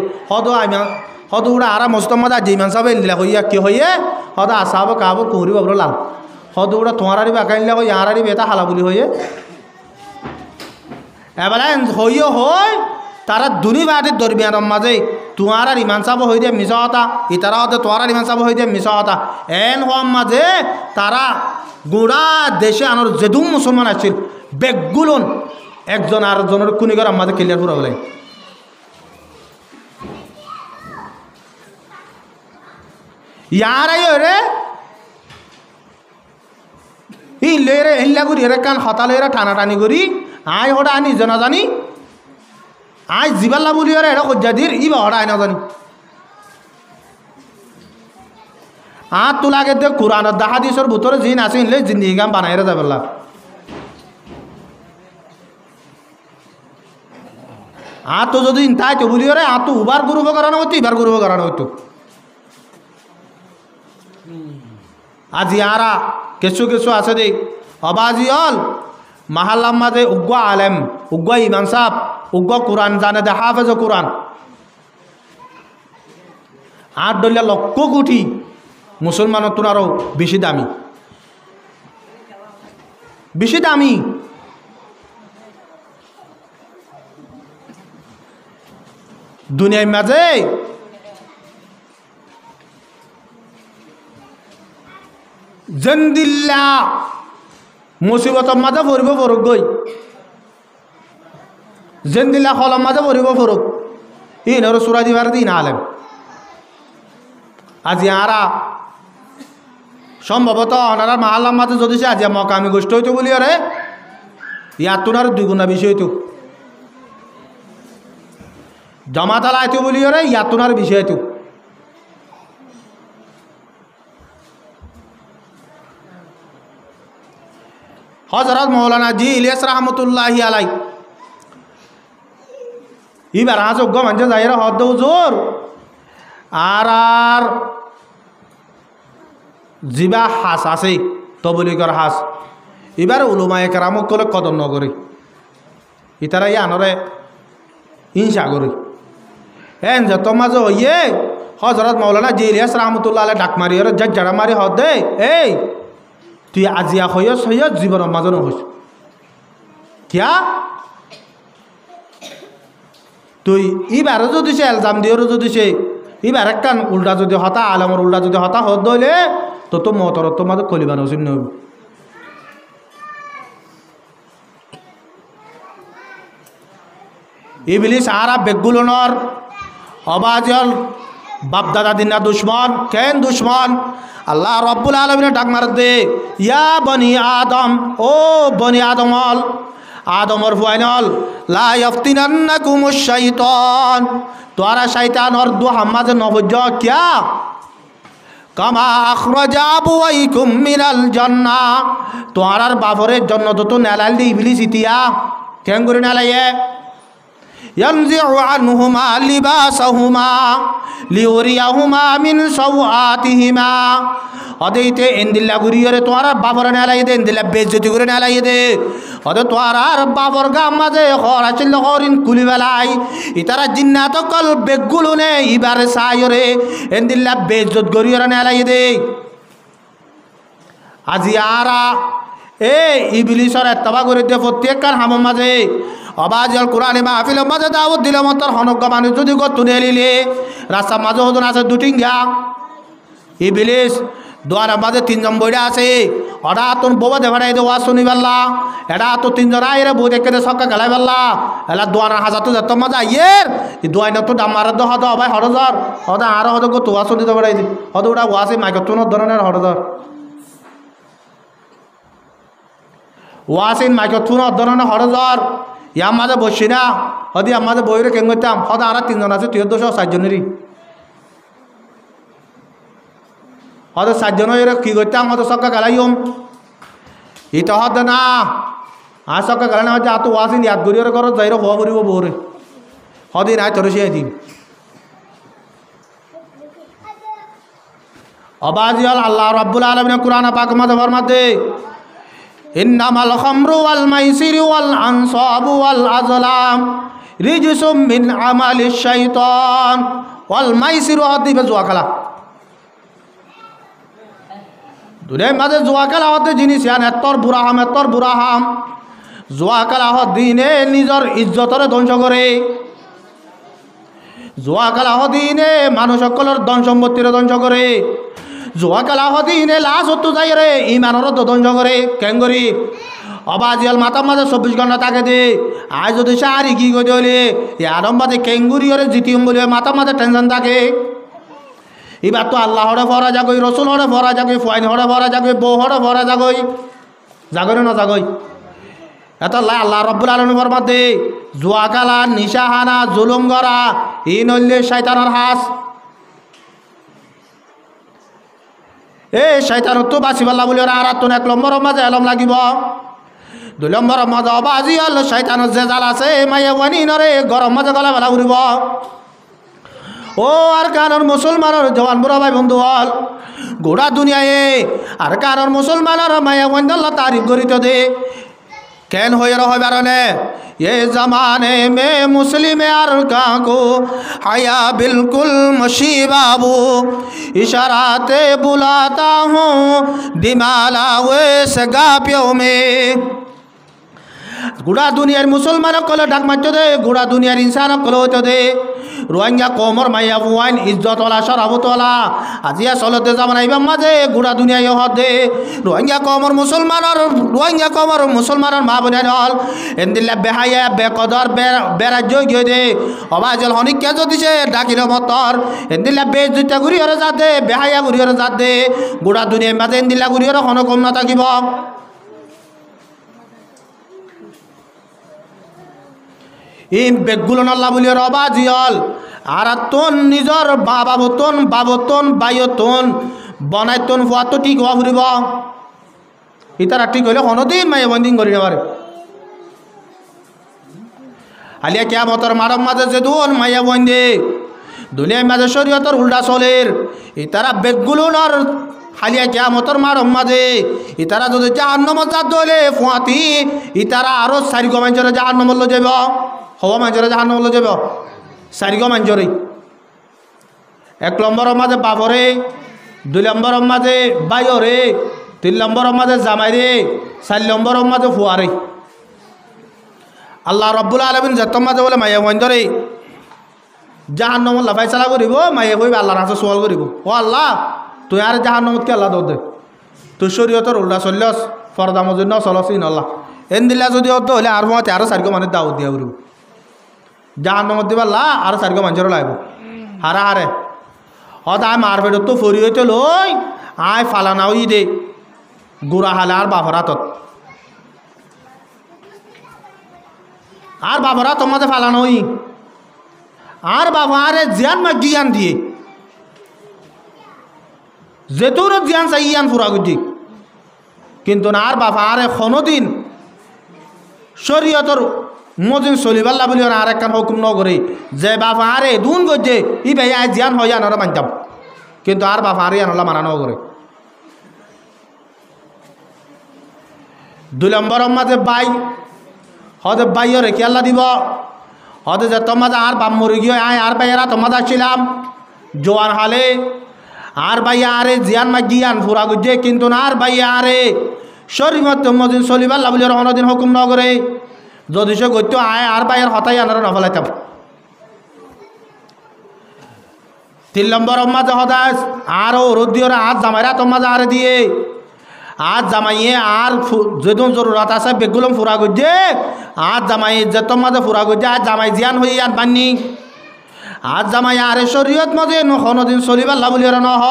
হদ উড়া আরা মসজিদের মাঝে যেমান সাবে এলিলা হইয়া কি হইয়ে হদ আসাব কাবর কুঁড়ি বাবর লাল হদ উড়া তোমারারি বাকাইলে হই আরারি বেতা হালা বলি হইয়ে এবেলা হইয়ে হয় তারা দুনিবাদের দরমিয়ানের মাঝে তোমার আর ইমান সাব হয়ে দিয়ে মিশা হতা ইতারা হতে তোমার আর ইমান সাব হয়ে দিয়ে মিশা হতা এন হওয়ার মাঝে তারা গোড়া দেশে আনার যেদুম মুসলমান আছিল বেগুলন একজন আর জনের কুনিগর মাঝে ক্লিয়ার পুরা বলে ইয়ারাই রে ই লেরে হিল্লা করি এরে কান হতালে এরা টানাটানি করি আয় হটা আনি জানা জানি আজ জিবাল্লা বলি আর এটা কজ্জাদির ই বা হঠাৎ না জানি আর তোলাকে দেখ কোরআনের হাদিসের ভিতরে জিন আছে ইনলে জিন্দিগি গাম বানাই যাবেল্লা আর তো যদি তাই তো বলি রে আর তো উবার গুরুব করানো হইতো ইবার গুরুব করানো হইতো আজি আরা কিছু কিছু আছে দে অবাজি হল মাহাল্লার মাঝে উগ্গা আলেম উগ্গা ইমান সাহ উগ্র কোরআন জানে দে হাফেজ কোরআন আর দলিয়া লক্ষ কোটি মুসলমানের তো আরও বেশি দামি দুনিয়ার মাঝে জন্দিল্লা মুসিবতের মাঝে পড়ব ফরক গই জেন্দিল্লা হলম মাঝে পড়ব ফরক ইন আর সুরা দিবার দিন আলেম আজি আরা সম্ভবত ওনারা মাহাল্লার মাঝে যদি সে আজি মকামি গোষ্ঠ হইতো বলি আরে ইয়ার তোনার দুই গুণা বেশি হইতো জমাতালা আইতো বলি আরে ইয়ার তোনার বেশি হইতো হযরত মৌলানা জি ইলিয়াস রহমতুল্লাহি আলাই এবার আজ অজ্ঞ মানুষ যাই হদ জোর আর জিবা হাঁস আছে তবলিগর হাঁস এবার উলুমায়ে কেরামক কলে কদর নগরে ইতারা আনরে হিংসা করে এন যত মাঝে হইয়ে হযরত মৌলানা জি ইলিয়াস রহমতুল্লাহ আলাই ডাক মারি ওর জাড়া মারি হদ দে এই তুই আজিয়া হইস হইস জীবনের মাঝে নহস কিয়া তুই ইবারও যদি সে এলজাম দিয়েও যদি সে এবার একখান উল্টা যদি হতা আলমর উল্টা যদি হতা হত দইলে তো মতর তোমাদের কলিবান হসিন নব ইবলিস আরা বেগুলনর অবাজল বাপদাদা দিনা দুশ্মন কেন দুশ্মন আল্লাহ রব্বুল আলমিনের ডাক মার দে ইয়া বনি আদম ও বনি আদমল আদমর ফুয়াইনল লা ইফতিনান্নাকুমুশ শাইতান তোরা শয়তানর দু হামাজে নবজ কিয়া কামা আখরাজা আবওয়াইকুম মিনাল জান্নাহ তোরার বাবরের জান্নাত তো নেলাল দি ইবলিস ইতিয়া কেন করে নেলায়ে ইয়ানজিউ আনহুমা লিবাসাহুমা লিউরিয়াহুমা মিন সাওআতিহিমা অদেইতে এন্দিল্লা গুরিয়রে তোরা বাবর নেলাই দে এন্দিল্লা বেজ্জতি করে নেলাই দে অদে তোরার বাবর গাম মাঝে হরাছিল হরিন কুলি বেলাই ইতারা জিন্নাত কল বেগুলুনে ইবারে সায়রে এন্দিল্লা বেজ্জত গরিয়রে নেলাই দে আজি আরা এ ইবলিসর এতবা করে দে প্রত্যেক কার হাম মাঝে অবাজল কোরআনে মাহফিল মাঝে দাওয়াত দিলে মতর হনক মানুষ যদি গতুনে লিলে রাস্তা মাঝে হদন আছে দুটিঙ্গা ইবলিস দোয়ার মাঝে তিনজন বইটা আছে ওটা তোর বোবা দে ভাড়াই দেওয়া শুনি পারলা এটা তো তিনজন আইরে বই দেখে দে সবকা গেলাই পারলা এলা দোয়ার হাজার তো যেত মজা ইয়ের দোয়াই না তো ডামার দ হদ ভাই হরজর হদ আর হদ গো তোয়া শুনি তো ভাড়াই দি হদ ওটা ওয়াসে মাইক তো ধরনের হরজর ওয়াসিন মাইকত থুন অধ্যয়ন হরজর ইয়ার মাঝে বসি না হদি আমার মাঝে বইরে কেন করতাম হদ আর 3 জন আছে তুই 204 জনেরই হদ 7 জন কি করতাম হদ সক্কা গালাইম ইটা হদ না আর সক্কা গালানো হচ্ছে আত ওয়াসিন ইয়াদ গরিয়র করো যাইর হওয়া পড়িব বউরে হদি নাই তোর সে দিন অবাজিয়াল আল্লাহ রাব্বুল আলামিন কুরআন পাক মধ্যে ফরমাতে ইন্নামাল খামরু ওয়াল মাইসিরু ওয়াল আনসাবু ওয়াল আজলাম রিজসুম মিন আমালিশ শাইতান ওয়াল মাইসিরু হদি জুয়া খেলা দুনিয়ার মাঝে জুয়া খেলা হতে জিনিস ইয়ান এতর বুড়া হাম জুয়া খেলা হত দিনে নিজের ইজ্জতরে ধ্বংস করে জুয়া খেলা হত দিনে মানুষ সকলের ধন সম্পত্তির ধ্বংস করে জুয়া খেলা হত দিনে লাশ হতো যাই রে ইমানর ধ্বংস করে কেঙ্গরি অবাজিয়াল মাথার মাঝে 24 ঘন্টা থাকে দে আজ যদি সারি কি করে হলে আরম বাদে কেঙ্গুরি ওরে জিতিম বলে মাথার মাঝে টেনশন থাকে এবার তো আল্লাহ হরে ভরা যাগই রসুল হরে ভরা যাগই ফুয়াইন হরে ভরা যাগই বউ হরে ভরা যাগই জাগই না জাগই এত আল্লাহ রব্বুল আলামিন ফরমাতে জুয়া খেলা নিশাহানা জুলুম করা ই নইলে শয়তানের হাস এ শয়তান তো বাঁচিবাল্লা বলে আর 1 নম্বরের মাঝে এলম লাগিব 2 নম্বরের মাঝে অবাজি হল শয়তানের যে জাল আছে মাইয়া ওয়ানি নরে গরম মাঝে গলা বেলা উড়িব ও আর কারণ মুসলমানের জওয়ান বুড়া ভাই বন্ধু হল গোড়া দুনিয়ায় আর কারণ মুসলমানের মায়া ওয়ান আল্লাহ তারিফ করিত দে কেন হয়ে রহে বারণে ये ज़माने में मुस्लिम यार को हया बिल्कुल मशीबाबू इशाराते बुलाता हूँ दिमाला वे सगापियों में गुड़ा दुनियार मुसलमान कल डाक मारते दे गुड़ा दुनियार इंसान कल होते दे रोहिंग्या कोमर माइया वाइन इज्जत वाला शराबत वाला आजिया चलते जामान आइबा माजे गुड़ा दुनिया हद दे रोहिंग्या कोमर मुसलमान माँ बनिया हल एंदिल्ला बेहाया बेकदर बेराज्य गए दे अबाजल हनिक क्या जो दिसे डाकिल मतर एंदिल्ला बेजुता गुरी हरे जाते बेहाया गुरी हरे जाते गुड़ा दुनिया माजे एंदिल्ला गुरी हरे हन कम ना थाकिब इन बेगुलो नल्ला बलिए अबाजियल আর তোন নিজর বাবতন বাইতন বনাইতন হওয়া তো ঠিক হওয়া ফুরিব ইতারা ঠিক হইলে কোনোদিন মাইয়া বন্দিন করি না পারে আলিয়া কিয়ামতের মারম মাঝে যে দুন মাইয়া বন্দে দুনিয়ার মাঝে শরীয়তের উল্টা চলের ইতারা বেগগুলোর হালিয়া কিয়ামতের মারম মাঝে ইতারা যদি জাহান্নামত যাত দলে ফুয়াতি ইতারা আরো 4 গমাঞ্জরে জাহান্নামত ল যাব হওয়া মাঞ্জরে জাহান্নামত ল যাব 4 গমাঞ্জরে 1 নম্বরের মাঝে বাবরে 2 নম্বরের মাঝে বাইরে 3 নম্বরের মাঝে জামাইরে 4 নম্বরের মাঝে ফুয়ারে আল্লাহ রব্বুল আলামিন যত মাঝে বলে মাইয়া বন্দরে জাহান্নামত লা ফায়সালা করিব মাইয়া কইবে আল্লাহর কাছে সওয়াল করিব ও আল্লাহ তুই আর জাহান্নামত কে আল্লাহ দে তুই শরীয়তের উল্টা চললস ফরদা মজুর ন চলস ইন আল্লাহ এন দিলা যদি অত হলে আর মতে আর 4 মানে দাওয়াত দিয়া করিব জাহান্নামত দিবা আল্লাহ আর 4 মানুষের লাইব হারা হারে হদ আয় মারফেট তো ফরি হইতে লই আয় ফালানা হই দে গুড়া হালে আর বাফরাতত আর বাফরাত মাঝে ফালানো হই আর বাবা আরে জ্ঞান মা জ্ঞান দিয়ে যেতুর জ্ঞান চাই ইয়ান ফুরা গুজি কিন্তু না আর বাবা আরে কোনোদিন শরীয়তর মজিন চলিবাল্লা বলি আর একখান হুকুম নগরে যে বাবা আরে দুন গজে ই ভাই আজ জ্ঞান হয় আনারা মানতাম কিন্তু আর বাবা আরে আনলা মানা নগরে 2 নম্বরের মাঝে বাই হদে বাইরে কি আল্লাহ দিব হদে যে তোমাদের আর বাপ মরে গিয়ে আয় আর বাইরা তোমাদের ছিলাম জোয়ান হালে আর ভাইয়া আরে জিয়ান মা গিয়ান ফুরা গুজে কিন্তু না আর ভাইয়া আরে শরীয়ত মজিন চলিবাল্লা বলি অনদিন হুকুম নগরে যদি সে গত্য আয় আর বাইয়ের হতাই আনারা নফলাইতাম 3 নম্বরের মাঝে হদাস আরও রোদ দিয়ে আজ জামাইরা তোমার আরে দিয়ে আজ জামাইয়ে আর যেদিন জরুরত আছে বেগুলম ফুরা গজে আজ জামাই যে তোমাদের ফুরা গজে আজ জামাই জিয়ান হয়ে আর বান্নি আজ জামাই আরে শরীয়ত মজে কোনোদিন চলিবার বলি আর নহ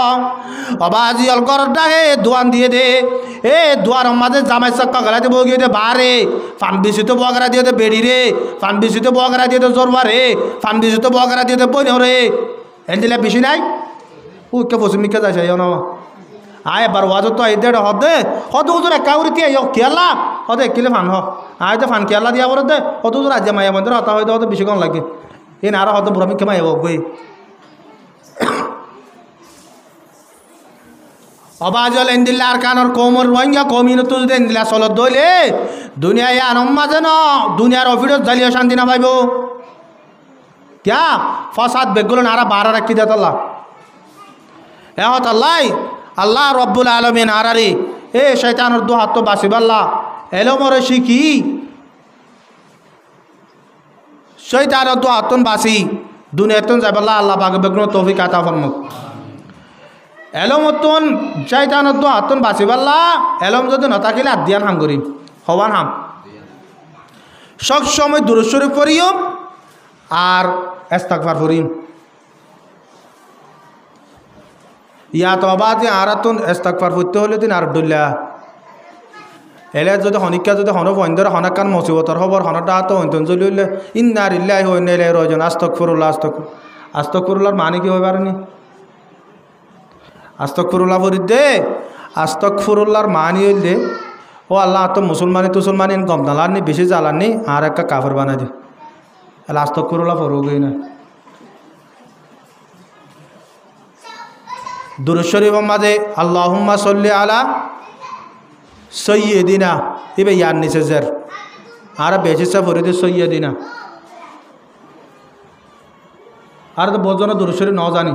অবা আজি অলগরটা হে দোয়ান দিয়ে দে এ দুয়ার মাঝে জামাই চক্কা গলা দিয়ে বগিয়ে দে বারে ফান বিশুতে বগরা দিয়ে দে বেড়ি রে ফান বিশুতে বগরা দিয়ে দে জোরবা রে ফান বিশুতে বগরা দিয়ে দে বইন রে এন দিলে বেশি নাই ও কে পশ্চিমিকে যাইছে ন আয় এবার ওয়াজত তো এই দেড় হদে হদ উজুর একা উড়ি কে কেলা হদে কিলে ফান হ আয় তো ফান কেলা দিয়া বলে দে হদ উজুর আজ মাইয়া মন্দির হতা হয়তো হয়তো বেশি কম লাগে এন আরো হয়তো বুড়া মিকে মাইয়া গই অবাজল এন্দিল্লা আর কানর কোমর রোহিঙ্গা কমিন তুই এন্দিল্লা চলত দইলে দুনিয়ায় আনম মাঝে ন দুনিয়ার অফিডত জ্বালিয়ে শান্তি না পাইব ক্যা ফসাদ বেগুলো নারা বারা রাখি দে তল্লা এ হত আল্লাহ আল্লাহ রব্বুল আলমিন আরারি এ শৈতানোর দু হাত তো বাসিবাল্লা এলো মরে শিখি শৈতানোর দু হাতন বাসি দুনিয়াতন যাইবাল্লা আল্লাহ বাগে বেগুন তৌফিক আতা ফরমুক এলম মতন শৈতানোর দু হাতন বাসিবাল্লা এলম যদি নথাকিলে আদিয়ান হাম করিম হবান হাম সব সময় দুরূদ শরীফ পড়িও আর ইস্তিগফার করিম ইয়া তো আবাদে আরাতুন ইস্তিগফার করতে হলে দিন আর দুল্লা এলে যদি হনিকা যদি হন বন্ধর হনাকান মুসিবতর খবর হনটা তো হইতন জলিলে ইন্না লিল্লাহি ওয়া ইন্না ইলাইহি রাজিউন আস্তাগফিরুল্লাহ আস্তাগফিরুল্লাহর মানে কি হইবার নি আস্তাগফিরুল্লাহ ফরিদ দে আস্তাগফিরুল্লাহর মানে হইলে ও আল্লাহ তো মুসলমানি কম দালানি বেশি জ্বালানি আর একটা কাফের বানাই দে তাহলে আস্তাগফিরুল্লাহ পড়োগই না দুরূদ শরীফের মাঝে আল্লাহুম্মা সাল্লি আলা সাইয়্যিদিনা ইবে ইয়ার নিচে জের আর বেশিসা ফরিদে সাইয়্যিদিনা আর তো বোঝো না দুরূদ শরীফ ন জানি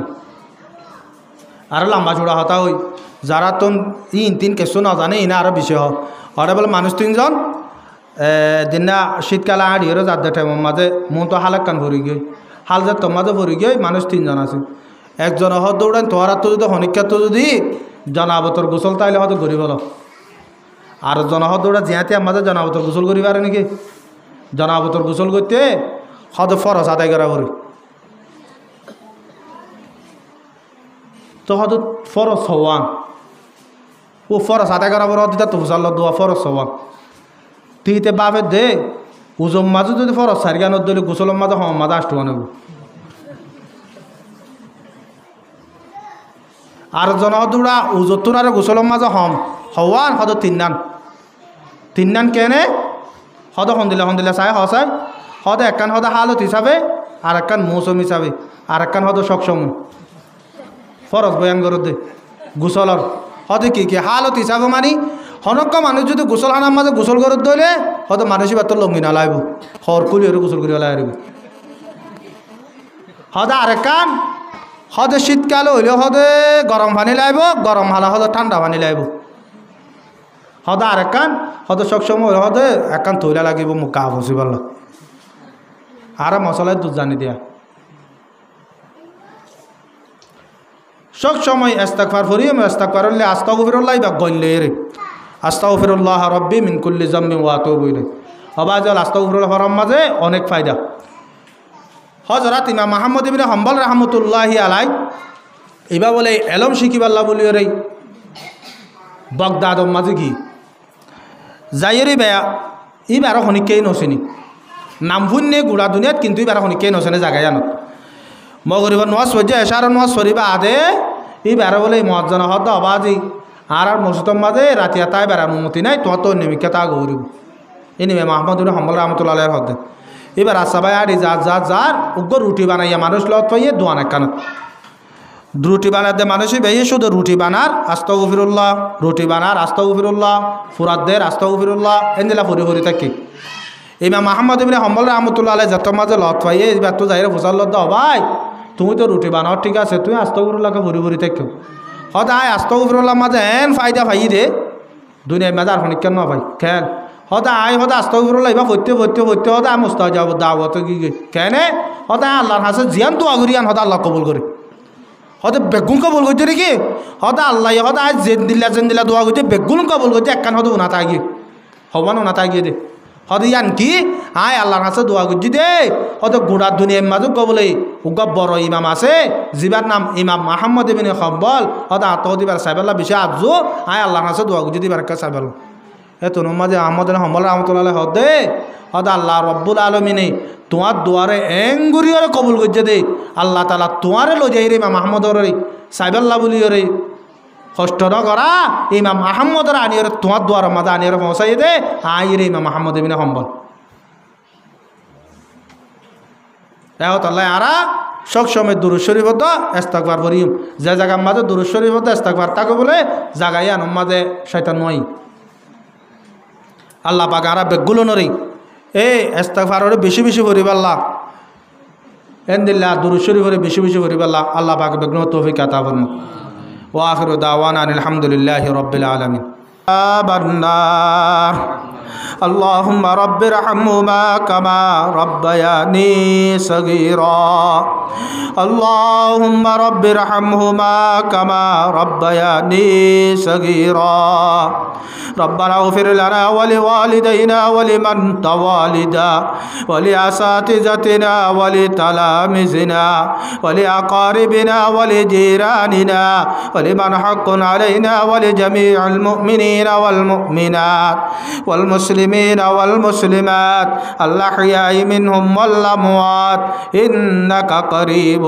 আর লম্বা চূড়া হতা হই যারা তো তিন কেসু ন জানে ইনা আরো বিষয় হয় ওরা বলে মানুষ তিনজন দিনা শীতকালে আড়িয়েরও যার টাইমের মাঝে মন তো হালাক্কান ভরি গিয়ে হাল যার তোর মাঝে ভরি গিয়ে মানুষ তিনজন আছে একজন হত দৌড়ান তোর তো যদি হনিকা তো যদি জনাবতর গোসল তাইলে হয়তো গড়ি বলো আর জনহত দৌড়া জিয়াতে আমাদের জনাবতর গোসল করি পারে নাকি জনাবতর গোসল করতে হয়তো ফরস আদায় করা করি তো হয়তো ফরস হওয়ান ও ফরস আদায় করা পর দিতা তো হুসাল্লা দোয়া ফরস হওয়ান তুইতে বাবে দে উজম মাঝে যদি ফরস সারিগান দিলে গোসলের মাঝে হম মাঝে আসতে বানাব আর জনদৌড়া উজতুর আর গোসলের মাঝে হম হওয়ান হয়তো তিন কেনে হয়তো হন্দিলা চাই হসাই হয়তো একখান হয়তো হালত হিসাবে আর একখান মৌসুম হিসাবে আর একখান হয়তো সবসময় ফরজ বয়ান করে দে গোসলর হয়তো কি হালত হিসাবে মানি হনক্কা মানুষ যদি গোসল হানার মাঝে গোসল করে দইলে হয়তো মানুষই বাত লঙ্গি না লাইব হর কুলি হরে গোসল করিয়া লাইব হয়তো আরেকখান হয়তো শীতকালে হইলেও হয়তো গরম পানি লাইব গরম হালা হয়তো ঠান্ডা পানি লাইব হয়তো আরেকখান হয়তো সবসময় হয়তো একখান তৈলা লাগিব মুখ গা বসি পারল আর মশলায় দুধ জানি দিয়া সব সময় ইস্তিগফার করি ইস্তিগফার হলে আস্তাগফিরুল্লাহ বা গইলে রে আস্তাগফিরুল্লাহ রাব্বি মিন কুল্লি যামবিন ওয়া আতুবু ইলাইহি আবাজাল আস্তাগফিরুল্লাহ ফরম মাঝে অনেক ফায়দা হযরত ইমাম মুহাম্মদ ইবনে হাম্বল রাহমাতুল্লাহি আলাই এবা বলে এলম শিখিবাল্লাহ বলি রে বাগদাদ মাঝে কি যাইরি বেয়া ইবার হনিকেই নছিনি নাম ভুন্নে গুড়া দুনিয়াত কিন্তু ইবার হনিকেই নছেনে জায়গায় জানত মগরিব নওয়াজ পড়ছে এশার নওয়াজ পড়িবা আদে ইবার বলে মহাজন হদ আবাজি আর মসজিদের মাঝে রাতিয়া তাই বেড়ার অনুমতি নাই তো নিমিকে তা গৌরব এনিমে মাহমুদ হাম্বল রহমতুল্লাহ আলাইহির হদ এবার আসাবাই আর যার উগ্র রুটি বানাইয়া মানুষ লত পাইয়ে দোয়ান একখানত রুটি বানাতে মানুষই বেয়ে শুধু রুটি বানার আস্তাগফিরুল্লাহ রুটি বানার আস্তাগফিরুল্লাহ ফুরাদের আস্তাগফিরুল্লাহ এন্দিলা ফুরি ফুরি থাকি ইমাম মুহাম্মদ ইবনে হাম্বল রাহমাতুল্লাহ আলাইহি যত মাঝে লত পাইয়ে এবার তো যাইরে ফুসাল লত দাও ভাই তুমি তো রুটি বানাও ঠিক আছে তুমি আস্তাগফিরুল্লাহকে ফুরি ফুরি থাকি হয়তো আয় আস্তাগফিরুল্লাহ মাঝে এন ফায়দা পাই রে দুনিয়ার মাঝে আর হনিক কেন ভাই খেল হয়তো আয় হয়তো আস্তাগফিরুল্লাহ এবার ভরতে হয়তো আমি মুস্তাহ যাব দাওয়াত কি কেনে হয়তো আল্লাহর হাসে জিয়ান তো আগরিয়ান হয়তো আল্লাহ কবুল করে হয়তো বেগুন কবল করছে নাকি হয়তো আল্লাহ হয়তো আজ জেন দিলা দোয়া করছে বেগুন কবল করছে একখান হয়তো উনাতে আগিয়ে হবান উনাতে আগিয়ে দে হদিয়ান কি আয় আল্লাহর কাছে দোয়া করছি দে হয়তো গোড়া দুনিয়ার মাঝে বলে উগব বড় ইমাম আছে জিবার নাম ইমাম মাহমদ ইবনে হাম্বল হয়তো আত্মহদিবার সাহেবাল্লাহ বিষয় আজও আয় আল্লাহর কাছে দোয়া করছি দিবার কা সাহেবাল এত মাঝে আহমদ হাম্বল রহমতুল্লাহ হদে হয়তো আল্লাহ রব্বুল আলমিনে তোমার দোয়ারে এঙ্গুরিয়রে কবুল করছে দে আল্লাহ তালা তোমারে লো যাই রে ইমাম আহমদর রে সাহেবাল্লাহ বলি রে কষ্ট ন করা ইমাম আহমদর আনিয়রে তোমার দোয়ার মাঝে আনিয়রে পৌঁছাই দে আই রে ইমাম আহমদ ইবনে হাম্বল তাল্লাহ আরা সব সময় দুরুদ শরীফ হতো ইস্তেগফার করিম যে জায়গার মাঝে দুরুদ শরীফ হতো ইস্তেগফার তাকে বলে জায়গায় আনম মাঝে শয়তান নয় আল্লাহ পাক আরা বেগুলো নরি এই ইস্তেগফারে বেশি বেশি করি আল্লাহ এনদিল্লাহ দুরুদ শরীফরে বেশি বেশি করি আল্লাহ আল্লাহ পাক বেগুলো তৌফিক আতা ফরমায় ওয়া আখিরু দাওয়ানা আলহামদুলিল্লাহি রাব্বিল আলামিন النار اللهم رب ارحمهما كما ربياني صغيرا اللهم رب ارحمهما كما ربياني صغيرا ربنا اغفر لنا ولوالدينا ولمن توالدا ولأساتذتنا ولتلامذنا ولأقاربنا ولجيراننا ولمن حق علينا ولجميع المؤمنين والمؤمنات والمسلمين والمسلمات الأحياء منهم والأموات إنك قريب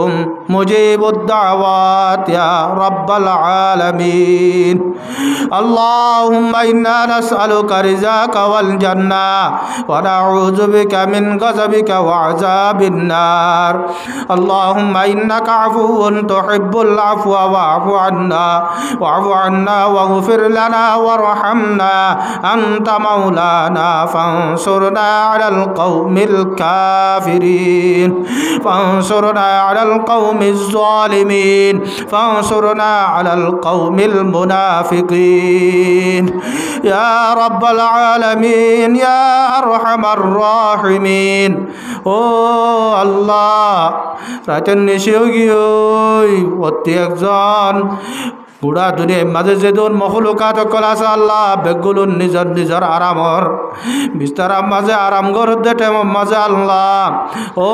مجيب الدعوات يا رب العالمين اللهم إنا نسألك رزاك والجنة ونعوذ بك من غضبك وعذاب النار اللهم إنك عفو تحب العفو واعف عنا واغفر لنا وارحمنا أنت مولانا فانصرنا على القوم الكافرين فانصرنا على القوم الظالمين فانصرنا على القوم المنافقين يا رب العالمين يا أرحم الراحمين ও আল্লাহ রাতের নিশিওগিওই অতি একজন পুরা দুনিয়ার মাঝে যে দোন মখলুকাত কল আছে আল্লাহ বেগুলুন নিজর নিজর আরামর বিস্তারার মাঝে আরাম গরত দেটে মাঝে আল্লাহ ও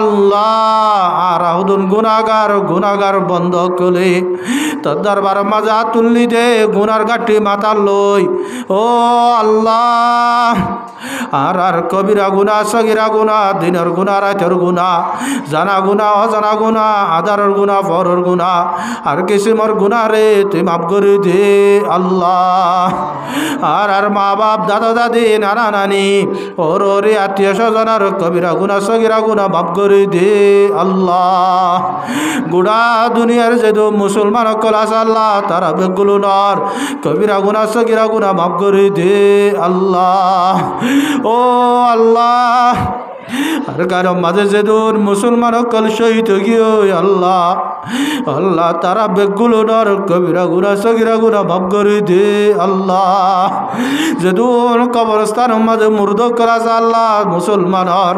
আল্লাহ আরাহুদুন গুনাগার বন্ধ কলে তোর দরবার মাঝে তুললি দে গুনার গাঠি মাথা লই ও আল্লাহ আর কবিরা গুনা সগিরা গুনা দিনের গুনা রাতের গুনা জানা গুনা অজানা গুনা আদারের গুনা ফরর গুনা আর কিসিমর গুনা রে তুই মাফ করে দে আল্লাহ আর মা বাপ দাদা দাদি নানা নানি ওর ওরে আত্মীয় স্বজন আর কবিরা গুনা সগিরা গুনা মাফ করে দে আল্লাহ গুড়া দুনিয়ার যেহেতু মুসলমান সকল আছে আল্লাহ তারা বেগুলো নর কবিরা গুনা সগিরা গুনা মাফ করে দে আল্লাহ ও আল্লাহ আর কারো মাঝে যেদুন মুসলমান কল শহীদ গিয়ে আল্লাহ আল্লাহ তারা বেগুলো নর কবিরা গুনা সগিরা গুনা মাফ করে দে আল্লাহ যেদুন কবরস্থান মাঝে মুর্দ করা আল্লাহ মুসলমানর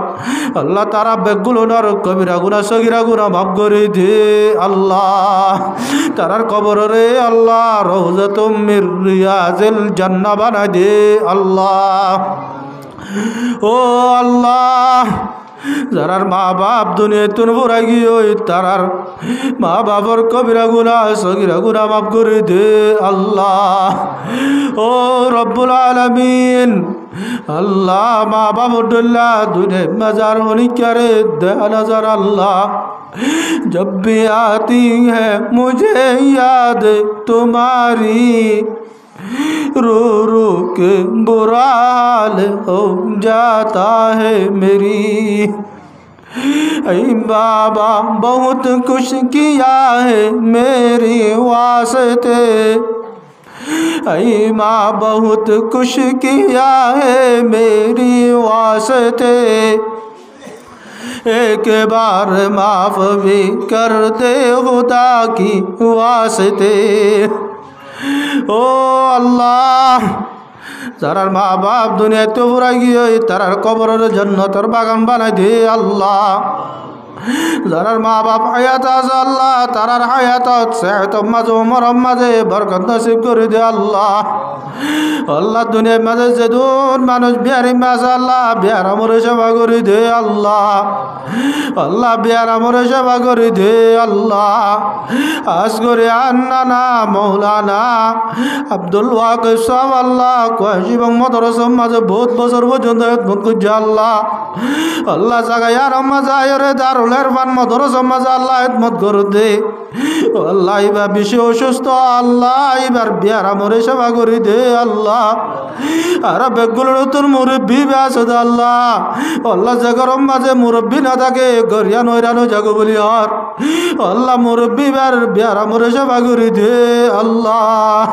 আল্লাহ তারা বেগুলো নর কবিরা গুনা সগিরা গুনা মাফ করে দে আল্লাহ তারার কবর রে আল্লাহ রওজাতুম মির রিয়াজিল জান্নাহ বানা দে আল্লাহ ও আল্লাহ যারার মা বাপ দুনিয়ায় তুন ভরা গিয়ে তারার মা বাবার কবিরা গুনা সগিরা গুনা মাফ করে দে আল্লাহ ও রব্বুল আলামিন আল্লাহ মা বাবার ডল্লা দুনিয়ায় মজার অনিকারে দে নজর আল্লাহ जब भी आती है मुझे याद तुम्हारी रो रो के बुरा हाल हो जाता है मेरी ऐ बाबा बहुत कुछ किया है मेरी वास्ते ऐ माँ बहुत कुछ किया है मेरी वास्ते एक बार माफ भी कर दे खुदा की वास्ते ও আল্লাহ যারার মা বাপ দুনিয়ায় তো পুরা গিয়ে তারার কবরের জন্য তোর বাগান বানাই দে আল্লাহ যারার মা বাপ হায়াত আছে আল্লাহ তারার হায়াত সেহত মাঝে মরম মাঝে বরকত নসিব করে দে আল্লাহ আল্লাহ দুনিয়ার মাঝে যেদুন মানুষ বিহারি মাছ আল্লাহ বিহার আমরে সেবা করি দে আল্লাহ আল্লাহ বিহার আমরে সেবা করি দে আল্লাহ আজ করে আন্নানা মৌলানা আব্দুল ওয়াকিব সাহেব আল্লাহ কয়েছি এবং মদরসার মাঝে বহুত বছর পর্যন্ত খেদমত করছে আল্লাহ আল্লাহ জাগায়ার মাঝে দারুল ইরফান মদরসার মাঝে আল্লাহ খেদমত করে দে আল্লাহ এবার বেশি অসুস্থ আল্লাহ এবার বিহার আমরে সেবা করি দে আল্লাহ আর বেগুলো নতুন মুরব্বী আছে আল্লাহ আল্লাহ যে গরম মাঝে মুরব্বী না থাকে গরিয়া নৈরানো জাগো বলি আর আল্লাহ মুরব্বী এবার বিহার আমরে সেবা করি দে আল্লাহ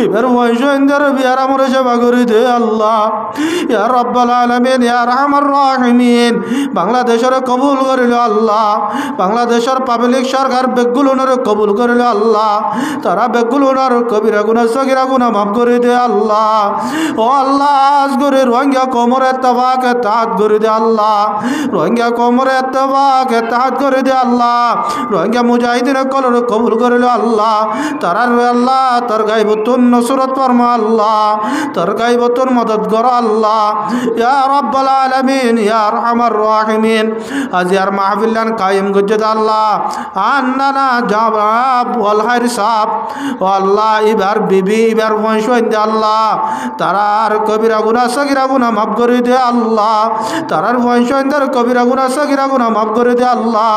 এবার বয়সের বিহার আমরে সেবা করি দে আল্লাহ ইয়া রব্বাল আলামিন ইয়া আরহামার রাহিমিন বাংলাদেশের কবুল করিল আল্লাহ বাংলাদেশের পাবলিক সরকার বেগুলোর কবুল করিল আল্লাহ তারা বেগুলোর কবিরা গুনাহ সগীরা গুনাহ মাফ করে দে আল্লাহ ও আল্লাহ আজ করে রোহিঙ্গা কোমরে তবাকে তাহাত করে দে আল্লাহ রোহিঙ্গা কোমরে তবাকে তাহাত করে দে আল্লাহ রোহিঙ্গা মুজাহিদিনের কলর কবুল করিল আল্লাহ তারার আল্লাহ তোর গাইবতুন নসরত ফরমা আল্লাহ তোর গাইবতুন মদদ কর আল্লাহ ইয়া রাব্বাল আলামিন ইয়া আরহামার রাহিমিন আজ আর মাহফিলান কায়েম গজ্জত আল্লাহ আন্নানা জবাব ওয়াল হাইর সাব ও আল্লাহ এবার বিবি এবার বংশন দে আল্লাহ তারার কবিরা গুনাহ সগীরা গুনাহ মাফ করে দে আল্লাহ তারার বংশনদের কবিরা গুনাহ সগীরা গুনাহ মাফ করে দে আল্লাহ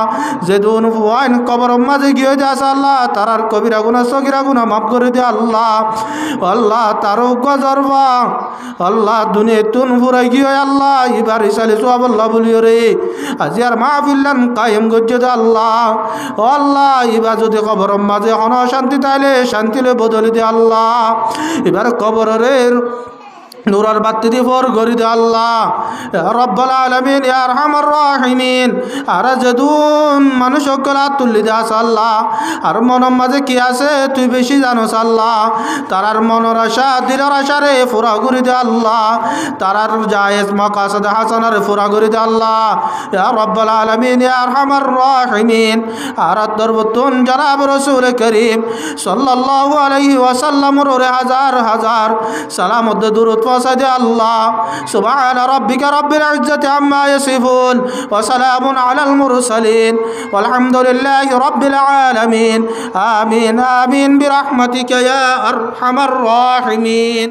যে দুন ওয়াইন কবর মাঝে গিয়ে যাস আল্লাহ তারার কবিরা গুনাহ সগীরা গুনাহ মাফ করে দে আল্লাহ আল্লাহ তারও গজরবা আল্লাহ দুনিয়া তুন ফুরাই গিয়ে আল্লাহ এবার ইসালে সওয়াব আল্লাহ বলিও রে আজ আর মাহফিলান কায়েম গজ্জত আল্লাহ ও আল্লাহ এবার যদি কবর মাঝে হন শান্তি তাইলে শান্তিলে বদলে দে আল্লাহ এবার কবরের নূরের বাতি দিয়ে ফর গরি দে আল্লাহ রব্বুল আলামিন ইয়া আরহামার রাহিমিন আর যদুন মানুষ সকলা তুলি দাস আল্লাহ আর মনের মাঝে কি আছে তুই বেশি জানোস আল্লাহ তারার মনের আশা দিলের আশা রে ফুরা গরি দে আল্লাহ তারার জায়েজ মাকাসদ হাসানার ফুরা গরি দে আল্লাহ ইয়া রব্বুল আলামিন ইয়া আরহামার রাহিমিন আর দরবতুন জনাব রাসূল করিম সাল্লাল্লাহু আলাইহি ওয়াসাল্লাম রে হাজার হাজার সালাম ও দরুদ وصدى الله سبحان ربك رب العزة عما يصفون وسلام على المرسلين والحمد لله رب العالمين آمين آمين برحمتك يا أرحم الراحمين.